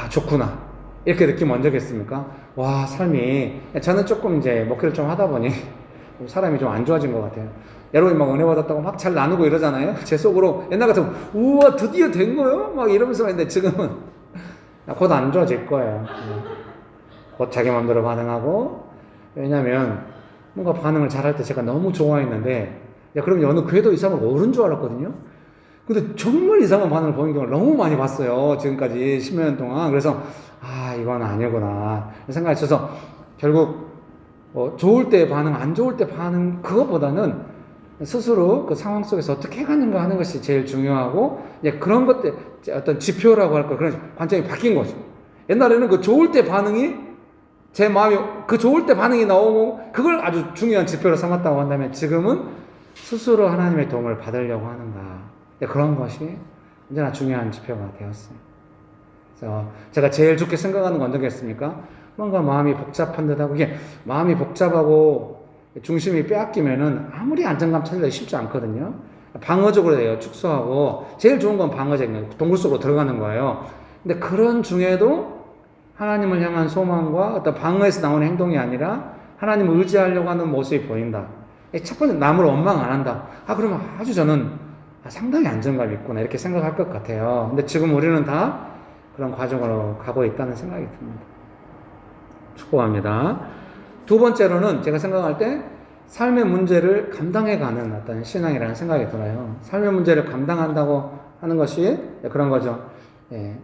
D: 좋구나. 이렇게 느낌 온 적 있습니까? 와, 삶이, 저는 조금 이제 목회를 좀 하다 보니 사람이 좀 안 좋아진 것 같아요. 여러분이 막 은혜 받았다고 막 잘 나누고 이러잖아요. 제 속으로 옛날 같으면, 우와, 드디어 된 거예요? 막 이러면서 했는데 지금은 곧 안 좋아질 거예요. 곧 자기 마음대로 반응하고, 왜냐면 뭔가 반응을 잘할 때 제가 너무 좋아했는데, 그러면 어느 궤도 이상을 오른 줄 알았거든요. 근데 정말 이상한 반응을 보이는 경우를 너무 많이 봤어요. 지금까지 10몇 년 동안. 그래서 이건 아니구나 생각이 있어서 결국 좋을 때 반응, 안 좋을 때 반응 그거보다는 스스로 그 상황 속에서 어떻게 해가는가 하는 것이 제일 중요하고 그런 것들 어떤 지표라고 할까 그런 관점이 바뀐 거죠. 옛날에는 그 좋을 때 반응이 제 마음이 그 좋을 때 반응이 나오고 그걸 아주 중요한 지표로 삼았다고 한다면 지금은 스스로 하나님의 도움을 받으려고 하는가 그런 것이 언제나 중요한 지표가 되었어요. 그래서 제가 제일 좋게 생각하는 건 어떻겠습니까? 뭔가 마음이 복잡한 듯하고 이게 마음이 복잡하고 중심이 빼앗기면은 아무리 안정감 찾기가 쉽지 않거든요. 방어적으로 돼요. 축소하고 제일 좋은 건 방어적인 동굴 속으로 들어가는 거예요. 근데 그런 중에도 하나님을 향한 소망과 어떤 방어에서 나오는 행동이 아니라 하나님을 의지하려고 하는 모습이 보인다. 첫 번째 남을 원망 안 한다. 그러면 아주 저는 상당히 안정감이 있구나 이렇게 생각할 것 같아요. 근데 지금 우리는 다 그런 과정으로 가고 있다는 생각이 듭니다. 축복합니다. 두 번째로는 제가 생각할 때 삶의 문제를 감당해가는 어떤 신앙이라는 생각이 들어요. 삶의 문제를 감당한다고 하는 것이 그런 거죠.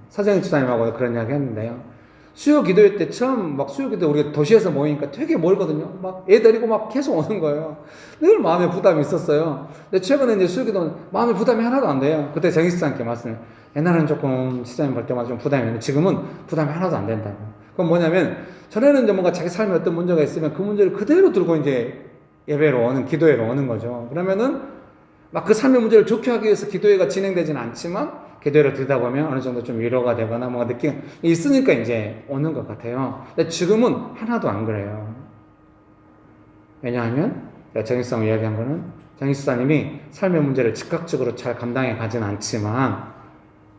D: 서정희 집사님하고 그런 이야기 했는데요. 수요 기도회 때 처음 수요 기도 우리가 도시에서 모이니까 되게 멀거든요. 애 데리고 계속 오는 거예요. 늘 마음에 부담이 있었어요. 근데 최근에 이제 수요 기도는 마음에 부담이 하나도 안 돼요. 그때 정희 집사님께 말씀을 옛날에는 조금 시장님 볼 때마다 좀 부담이 있는데 지금은 부담이 하나도 안 된다고. 그건 뭐냐면 전에는 이제 뭔가 자기 삶에 어떤 문제가 있으면 그 문제를 그대로 들고 이제 예배로 오는 기도회로 오는 거죠. 그러면은 그 삶의 문제를 좋게 하기 위해서 기도회가 진행되지는 않지만 기도회를 들다 보면 어느 정도 좀 위로가 되거나 뭔가 느낌이 있으니까 이제 오는 것 같아요. 근데 지금은 하나도 안 그래요. 왜냐하면 제가 정의성 이야기한 거는 정의수사님이 삶의 문제를 즉각적으로 잘 감당해 가진 않지만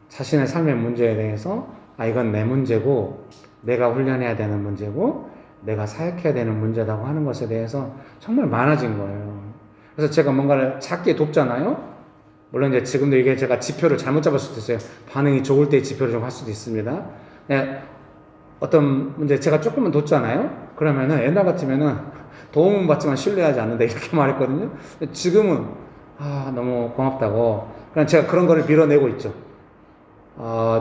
D: 자신의 삶의 문제에 대해서 이건 내 문제고 내가 훈련해야 되는 문제고 내가 사역해야 되는 문제라고 하는 것에 대해서 정말 많아진 거예요. 그래서 제가 뭔가를 작게 돕잖아요. 물론 이제 지금도 이게 제가 지표를 잘못 잡을 수도 있어요. 반응이 좋을 때 지표를 좀 할 수도 있습니다. 어떤 문제 제가 조금만 돕잖아요. 그러면은 옛날 같으면은 도움은 받지만 신뢰하지 않는다 이렇게 말했거든요. 지금은 너무 고맙다고 그냥 제가 그런 거를 밀어내고 있죠.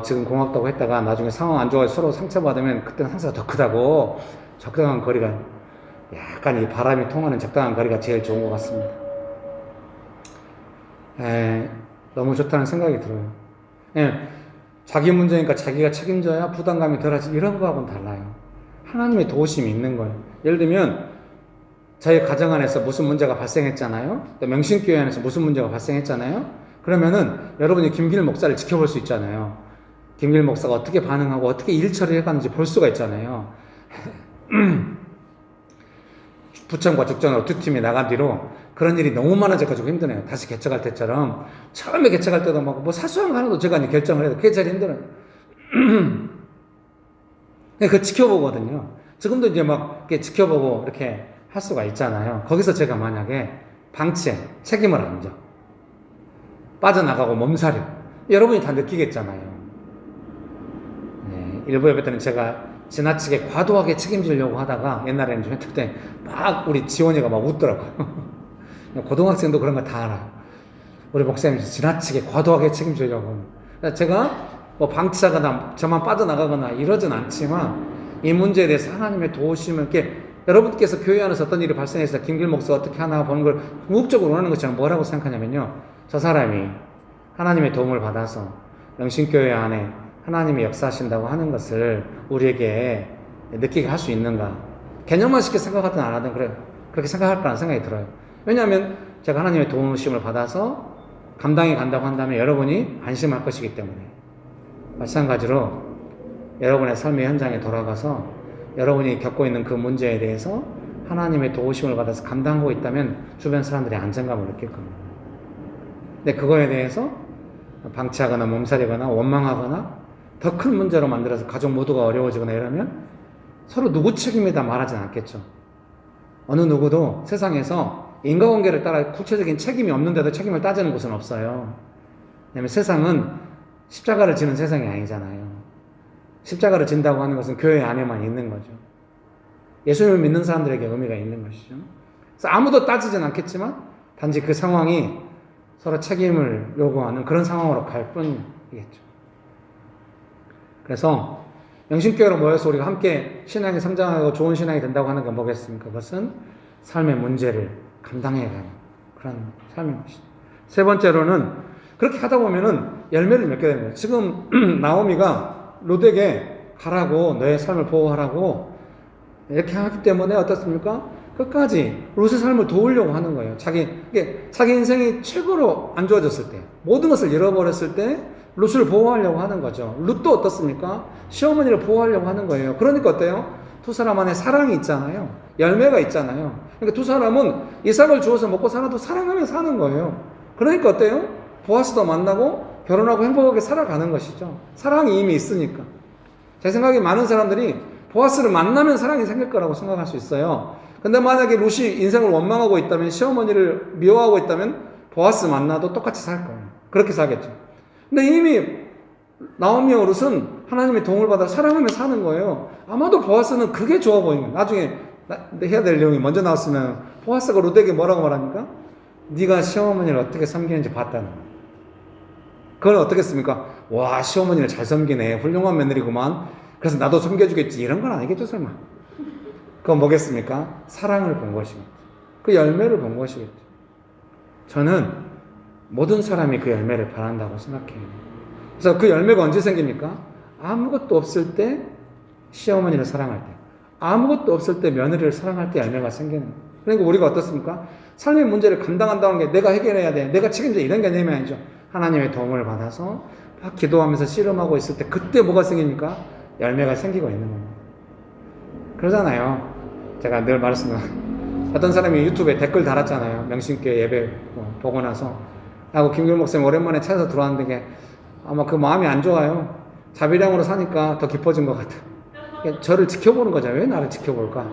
D: 지금 고맙다고 했다가 나중에 상황 안 좋아서 서로 상처받으면 그때는 상처가 더 크다고 적당한 거리가 약간 이 바람이 통하는 적당한 거리가 제일 좋은 것 같습니다. 너무 좋다는 생각이 들어요. 자기 문제니까 자기가 책임져야 부담감이 덜하지 이런 거하고는 달라요. 하나님의 도우심이 있는 거예요. 예를 들면 저희 가정 안에서 무슨 문제가 발생했잖아요. 또 명신교회 안에서 무슨 문제가 발생했잖아요. 그러면은 여러분이 김길 목사를 지켜볼 수 있잖아요. 김길 목사가 어떻게 반응하고 어떻게 일 처리해가는지 볼 수가 있잖아요. 부천과 죽전으로 두 팀이 나간 뒤로 그런 일이 너무 많아져가지고 힘드네요. 다시 개척할 때처럼. 처음에 개척할 때도 뭐 사소한 거 하나도 제가 결정을 해도 그게 제일 힘들어요. 그거 지켜보거든요. 지금도 이제 막 이렇게 지켜보고 이렇게 할 수가 있잖아요. 거기서 제가 만약에 방치해, 책임을 안 져. 빠져나가고 몸살이. 여러분이 다 느끼겠잖아요. 네, 일부 예배 때는 제가 지나치게 과도하게 책임지려고 하다가 옛날에는 좀 했을 때 막 우리 지원이가 막 웃더라고요. 고등학생도 그런 거 다 알아요. 우리 목사님이 지나치게 과도하게 책임지려고. 제가 뭐 방치하거나 저만 빠져나가거나 이러진 않지만 이 문제에 대해서 하나님의 도우심을 이렇게 여러분께서 교회 안에서 어떤 일이 발생했을 때 김길 목사가 어떻게 하나 보는 걸 궁극적으로 원하는 것처럼 뭐라고 생각하냐면요. 저 사람이 하나님의 도움을 받아서 영신교회 안에 하나님이 역사하신다고 하는 것을 우리에게 느끼게 할 수 있는가. 개념만 쉽게 생각하든 안 하든 그렇게 생각할 거라는 생각이 들어요. 왜냐하면 제가 하나님의 도움을 받아서 감당해 간다고 한다면 여러분이 안심할 것이기 때문에. 마찬가지로 여러분의 삶의 현장에 돌아가서 여러분이 겪고 있는 그 문제에 대해서 하나님의 도우심을 받아서 감당하고 있다면 주변 사람들이 안정감을 느낄 겁니다. 근데 그거에 대해서 방치하거나 몸살이거나 원망하거나 더 큰 문제로 만들어서 가족 모두가 어려워지거나 이러면 서로 누구 책임이다 말하진 않겠죠. 어느 누구도 세상에서 인과관계를 따라 구체적인 책임이 없는데도 책임을 따지는 곳은 없어요. 왜냐하면 세상은 십자가를 지는 세상이 아니잖아요. 십자가를 진다고 하는 것은 교회 안에만 있는 거죠. 예수님을 믿는 사람들에게 의미가 있는 것이죠. 그래서 아무도 따지진 않겠지만 단지 그 상황이 서로 책임을 요구하는 그런 상황으로 갈 뿐이겠죠. 그래서 영신교회로 모여서 우리가 함께 신앙이 성장하고 좋은 신앙이 된다고 하는 건 뭐겠습니까? 그것은 삶의 문제를 감당해가는 그런 삶인 것이죠. 세 번째로는 그렇게 하다 보면은 열매를 맺게 되는 거예요. 지금 나오미가 롯에게 가라고, 너의 삶을 보호하라고 이렇게 하기 때문에 어떻습니까? 끝까지 롯의 삶을 도우려고 하는 거예요. 자기 인생이 최고로 안 좋아졌을 때, 모든 것을 잃어버렸을 때 롯을 보호하려고 하는 거죠. 롯도 어떻습니까? 시어머니를 보호하려고 하는 거예요. 그러니까 어때요? 두 사람 안에 사랑이 있잖아요. 열매가 있잖아요. 그러니까 두 사람은 이삭을 주어서 먹고 살아도 사랑하며 사는 거예요. 그러니까 어때요? 보아스도 만나고 결혼하고 행복하게 살아가는 것이죠. 사랑이 이미 있으니까. 제 생각에 많은 사람들이 보아스를 만나면 사랑이 생길 거라고 생각할 수 있어요. 근데 만약에 롯이 인생을 원망하고 있다면, 시어머니를 미워하고 있다면 보아스 만나도 똑같이 살 거예요. 그렇게 살겠죠. 근데 이미 나오미와 롯은 하나님의 도움을 받아 사랑하며 사는 거예요. 아마도 보아스는 그게 좋아 보이는 거예요. 나중에 해야 될 내용이 먼저 나왔으면 보아스가 롯에게 뭐라고 말합니까? 네가 시어머니를 어떻게 섬기는지 봤다는 거예요. 그건 어떻겠습니까? 와, 시어머니를 잘 섬기네. 훌륭한 며느리구만. 그래서 나도 섬겨주겠지. 이런 건 아니겠죠, 설마. 그건 뭐겠습니까? 사랑을 본 것이겠죠. 그 열매를 본 것이겠죠. 저는 모든 사람이 그 열매를 바란다고 생각해요. 그래서 그 열매가 언제 생깁니까? 아무것도 없을 때 시어머니를 사랑할 때, 아무것도 없을 때 며느리를 사랑할 때 열매가 생기는 거예요. 그러니까 우리가 어떻습니까? 삶의 문제를 감당한다는 게 내가 해결해야 돼, 내가 책임져, 이런 개념이 아니죠. 하나님의 도움을 받아서 막 기도하면서 씨름하고 있을 때 그때 뭐가 생깁니까? 열매가 생기고 있는 겁니다. 그러잖아요. 제가 늘 말했습니다. 어떤 사람이 유튜브에 댓글 달았잖아요. 명신교회 예배 보고 나서. 하고 김길 목사님 오랜만에 찾아서 들어왔는데 아마 그 마음이 안 좋아요. 자비량으로 사니까 더 깊어진 것 같아요. 저를 지켜보는 거잖아요. 왜 나를 지켜볼까?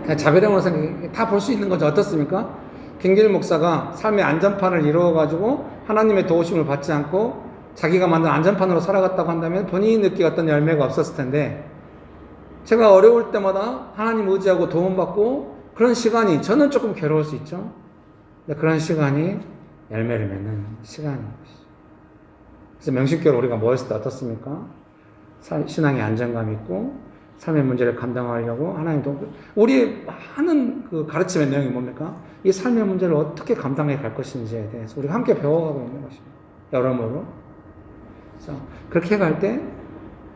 D: 그냥 자비량으로 사니까 다 볼 수 있는 거죠. 어떻습니까? 김길 목사가 삶의 안전판을 이루어가지고 하나님의 도우심을 받지 않고 자기가 만든 안전판으로 살아갔다고 한다면 본인이 느끼었던 열매가 없었을 텐데, 제가 어려울 때마다 하나님 의지하고 도움받고 그런 시간이 저는 조금 괴로울 수 있죠. 그런 시간이 열매를 맺는 시간인 것이죠. 그래서 명신교로 우리가 모였을 때 어떻습니까? 신앙의 안정감 있고 삶의 문제를 감당하려고 하나님도 우리 많은 그 가르침의 내용이 뭡니까? 이 삶의 문제를 어떻게 감당해 갈 것인지에 대해서 우리가 함께 배워가고 있는 것입니다. 여러모로. 그래서 그렇게 갈 때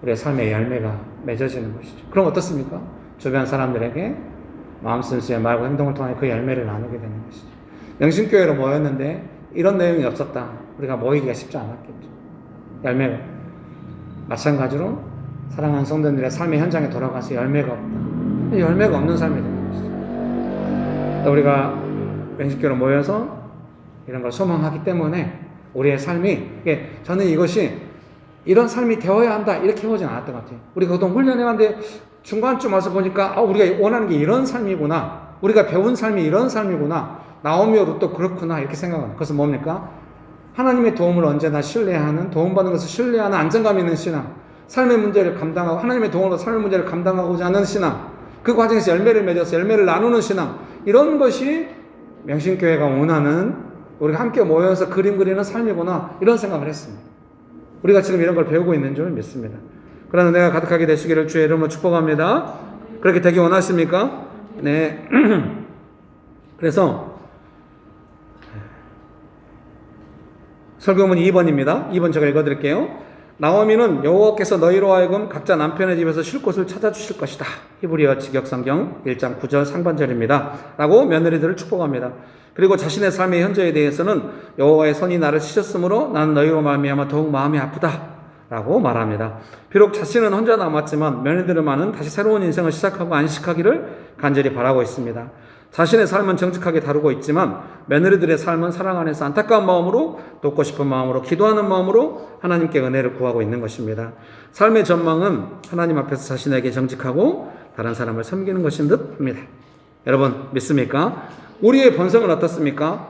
D: 우리의 삶의 열매가 맺어지는 것이죠. 그럼 어떻습니까? 주변 사람들에게 마음 쓴수의 말과 행동을 통해 그 열매를 나누게 되는 것이죠. 영신교회로 모였는데 이런 내용이 없었다. 우리가 모이기가 쉽지 않았겠죠. 열매가. 마찬가지로 사랑하는 성도들의 삶의 현장에 돌아가서 열매가 없다. 열매가 없는 삶이 되는 것이죠. 우리가 맹식교로 모여서 이런 걸 소망하기 때문에 우리의 삶이, 저는 이것이 이런 삶이 되어야 한다 이렇게 해오진 않았던 것 같아요. 우리가 그동안 훈련해왔는데 중간쯤 와서 보니까 우리가 원하는 게 이런 삶이구나, 우리가 배운 삶이 이런 삶이구나, 나오미와 룻도 그렇구나 이렇게 생각합니다. 그래서 뭡니까? 하나님의 도움을 언제나 신뢰하는, 도움받는 것을 신뢰하는 안정감 있는 신앙, 삶의 문제를 감당하고 하나님의 도움으로 삶의 문제를 감당하고자 하는 신앙, 그 과정에서 열매를 맺어서 열매를 나누는 신앙, 이런 것이 명신교회가 원하는, 우리가 함께 모여서 그림 그리는 삶이구나 이런 생각을 했습니다. 우리가 지금 이런 걸 배우고 있는 줄 믿습니다. 그러나 내가 가득하게 되시기를 주의 이름으로 축복합니다. 그렇게 되기 원하십니까? 네. 그래서 설교문 2번입니다. 2번 제가 읽어드릴게요. 나오미는 여호와께서 너희로 하여금 각자 남편의 집에서 쉴 곳을 찾아주실 것이다. 히브리어 직역성경 1장 9절 상반절입니다. 라고 며느리들을 축복합니다. 그리고 자신의 삶의 현재에 대해서는 여호와의 손이 나를 치셨으므로 나는 너희로 말미암아 더욱 마음이 아프다. 라고 말합니다. 비록 자신은 혼자 남았지만 며느리들만은 다시 새로운 인생을 시작하고 안식하기를 간절히 바라고 있습니다. 자신의 삶은 정직하게 다루고 있지만 며느리들의 삶은 사랑 안에서 안타까운 마음으로, 돕고 싶은 마음으로, 기도하는 마음으로 하나님께 은혜를 구하고 있는 것입니다. 삶의 전망은 하나님 앞에서 자신에게 정직하고 다른 사람을 섬기는 것인 듯 합니다. 여러분 믿습니까? 우리의 본성은 어떻습니까?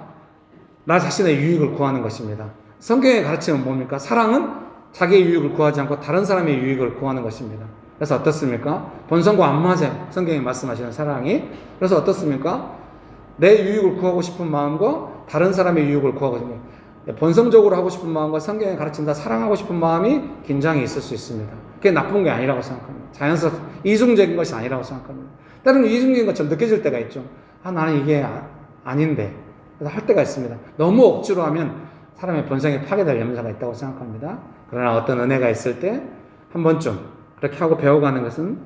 D: 나 자신의 유익을 구하는 것입니다. 성경의 가르침은 뭡니까? 사랑은 자기의 유익을 구하지 않고 다른 사람의 유익을 구하는 것입니다. 그래서 어떻습니까? 본성과 안 맞아요. 성경이 말씀하시는 사랑이. 그래서 어떻습니까? 내 유익을 구하고 싶은 마음과 다른 사람의 유익을 구하고 싶은 마음. 본성적으로 하고 싶은 마음과 성경이 가르친다 사랑하고 싶은 마음이 긴장이 있을 수 있습니다. 그게 나쁜 게 아니라고 생각합니다. 자연스럽 이중적인 것이 아니라고 생각합니다. 때로는 이중적인 것처럼 느껴질 때가 있죠. 나는 이게 아닌데. 그래서 할 때가 있습니다. 너무 억지로 하면 사람의 본성이 파괴될 염려가 있다고 생각합니다. 그러나 어떤 은혜가 있을 때 한 번쯤 그렇게 하고 배워가는 것은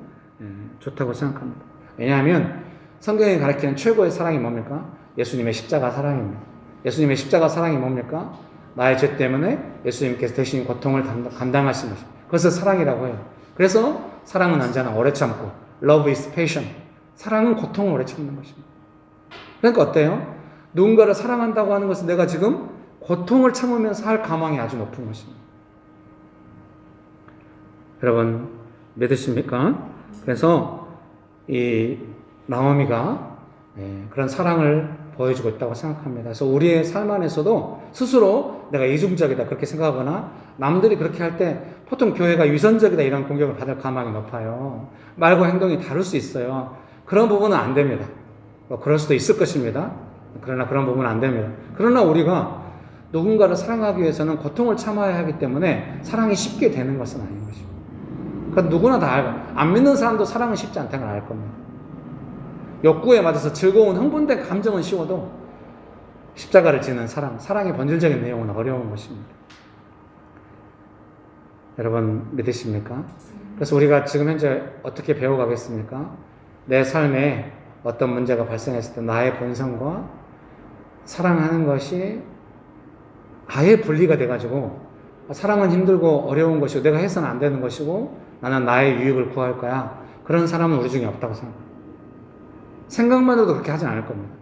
D: 좋다고 생각합니다. 왜냐하면 성경이 가르치는 최고의 사랑이 뭡니까? 예수님의 십자가 사랑입니다. 예수님의 십자가 사랑이 뭡니까? 나의 죄 때문에 예수님께서 대신 고통을 감당하신 것입니다. 그것을 사랑이라고 해요. 그래서 사랑은 언제나 오래 참고, love is patient. 사랑은 고통을 오래 참는 것입니다. 그러니까 어때요? 누군가를 사랑한다고 하는 것은 내가 지금 고통을 참으면서 할 가망이 아주 높은 것입니다. 여러분 믿으십니까? 그래서 이 나오미가 그런 사랑을 보여주고 있다고 생각합니다. 그래서 우리의 삶 안에서도 스스로 내가 이중적이다 그렇게 생각하거나 남들이 그렇게 할 때 보통 교회가 위선적이다 이런 공격을 받을 가망이 높아요. 말과 행동이 다를 수 있어요. 그런 부분은 안 됩니다. 그럴 수도 있을 것입니다. 그러나 그런 부분은 안 됩니다. 그러나 우리가 누군가를 사랑하기 위해서는 고통을 참아야 하기 때문에 사랑이 쉽게 되는 것은 아닌 것입니다. 그건 누구나 다 알고, 안 믿는 사람도 사랑은 쉽지 않다는 걸 알 겁니다. 욕구에 맞아서 즐거운 흥분된 감정은 쉬워도 십자가를 지는 사랑의 본질적인 내용은 어려운 것입니다. 여러분 믿으십니까? 그래서 우리가 지금 현재 어떻게 배워가겠습니까? 내 삶에 어떤 문제가 발생했을 때 나의 본성과 사랑하는 것이 아예 분리가 돼가지고 사랑은 힘들고 어려운 것이고 내가 해서는 안 되는 것이고 나는 나의 유익을 구할 거야. 그런 사람은 우리 중에 없다고 생각합니다. 생각만으로도 그렇게 하진 않을 겁니다.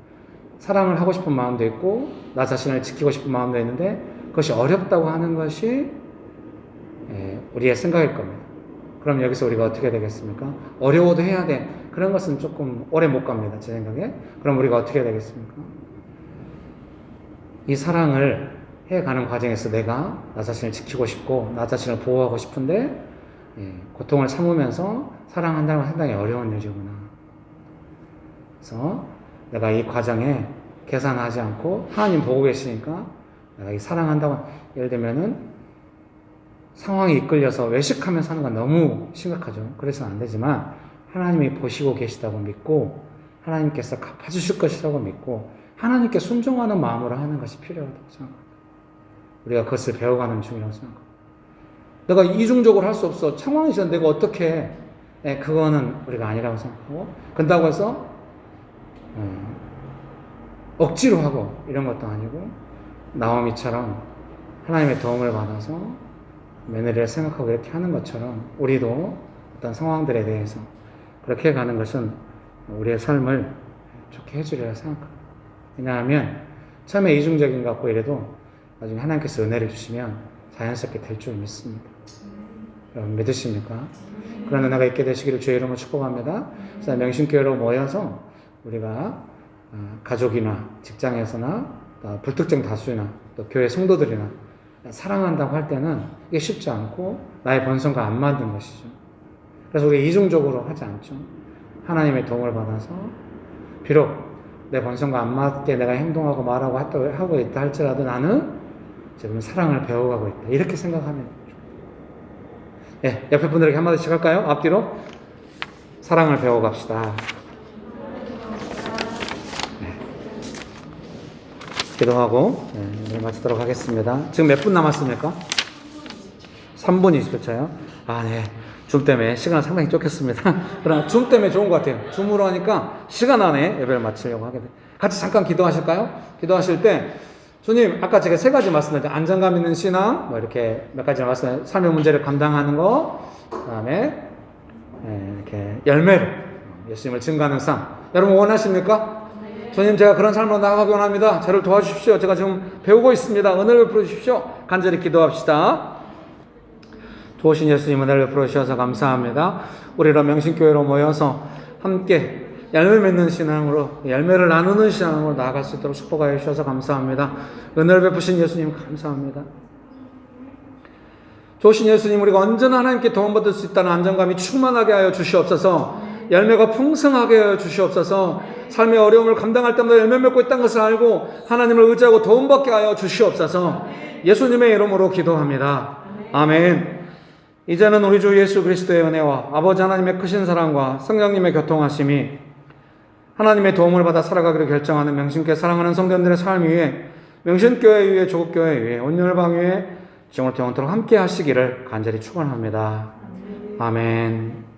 D: 사랑을 하고 싶은 마음도 있고 나 자신을 지키고 싶은 마음도 있는데 그것이 어렵다고 하는 것이 우리의 생각일 겁니다. 그럼 여기서 우리가 어떻게 되겠습니까? 어려워도 해야 돼. 그런 것은 조금 오래 못 갑니다. 제 생각에. 그럼 우리가 어떻게 되겠습니까? 이 사랑을 해가는 과정에서 내가 나 자신을 지키고 싶고 나 자신을 보호하고 싶은데 고통을 참으면서 사랑한다는 건 상당히 어려운 일이구나. 그래서 내가 이 과정에 계산하지 않고 하나님 보고 계시니까 내가 이 사랑한다고 예를 들면은 상황이 이끌려서 외식하면서 하는 건 너무 심각하죠. 그래서는 안 되지만 하나님이 보시고 계시다고 믿고 하나님께서 갚아주실 것이라고 믿고 하나님께 순종하는 마음으로 하는 것이 필요하다고 생각합니다. 우리가 그것을 배워가는 중이라고 생각합니다. 내가 이중적으로 할 수 없어. 상황이 있어서 내가 어떻게 해. 그거는 우리가 아니라고 생각하고 그런다고 해서 억지로 하고 이런 것도 아니고 나오미처럼 하나님의 도움을 받아서 며느리를 생각하고 이렇게 하는 것처럼 우리도 어떤 상황들에 대해서 그렇게 가는 것은 우리의 삶을 좋게 해주리라 생각합니다. 왜냐하면 처음에 이중적인 것 같고 이래도 나중에 하나님께서 은혜를 주시면 자연스럽게 될 줄 믿습니다. 여러분 믿으십니까? 그런 은혜가 있게 되시기를 주의 이름으로 축복합니다. 그래서 명신교회로 모여서 우리가 가족이나 직장에서나 불특정 다수나 또 교회 성도들이나 사랑한다고 할 때는 이게 쉽지 않고 나의 본성과 안 맞는 것이죠. 그래서 우리 이중적으로 하지 않죠. 하나님의 도움을 받아서 비록 내 본성과 안 맞게 내가 행동하고 말하고 하고 있다 할지라도 나는 지금 사랑을 배워가고 있다. 이렇게 생각하면 예, 옆에 분들에게 한마디씩 할까요? 앞뒤로 사랑을 배워갑시다. 네. 기도하고 네, 마치도록 하겠습니다. 지금 몇 분 남았습니까? 3분 20초요. 아, 네. 줌 때문에 시간을 상당히 쫓겼습니다. 그러나 줌 때문에 좋은 것 같아요. 줌으로 하니까 시간 안에 예배를 마치려고 하게 돼요. 같이 잠깐 기도하실까요? 기도하실 때 주님, 아까 제가 3가지 말씀드렸죠. 안정감 있는 신앙, 뭐 이렇게 몇 가지 말씀, 삶의 문제를 감당하는 거, 그 다음에 이렇게 열매를, 예수님을 증거하는 삶. 여러분 원하십니까? 주님, 제가 그런 삶으로 나아가기 원합니다. 저를 도와주십시오. 제가 지금 배우고 있습니다. 은혜를 베풀어 주십시오. 간절히 기도합시다. 좋으신 예수님 은혜를 베풀어 주셔서 감사합니다. 우리로 명신교회로 모여서 함께 열매 맺는 신앙으로, 열매를 나누는 신앙으로 나아갈 수 있도록 축복하여 주셔서 감사합니다. 은혜를 베푸신 예수님 감사합니다. 좋으신 예수님, 우리가 언제나 하나님께 도움받을 수 있다는 안정감이 충만하게 하여 주시옵소서. 열매가 풍성하게 하여 주시옵소서. 삶의 어려움을 감당할 때마다 열매 맺고 있다는 것을 알고 하나님을 의지하고 도움받게 하여 주시옵소서. 예수님의 이름으로 기도합니다. 아멘. 이제는 우리 주 예수 그리스도의 은혜와 아버지 하나님의 크신 사랑과 성령님의 교통하심이 하나님의 도움을 받아 살아가기로 결정하는 명신교회 사랑하는 성도들의 삶 위에, 명신교회 위에, 조국교회 위에, 온열방 위에 지금부터 영원토록 함께 하시기를 간절히 축원합니다. 아멘.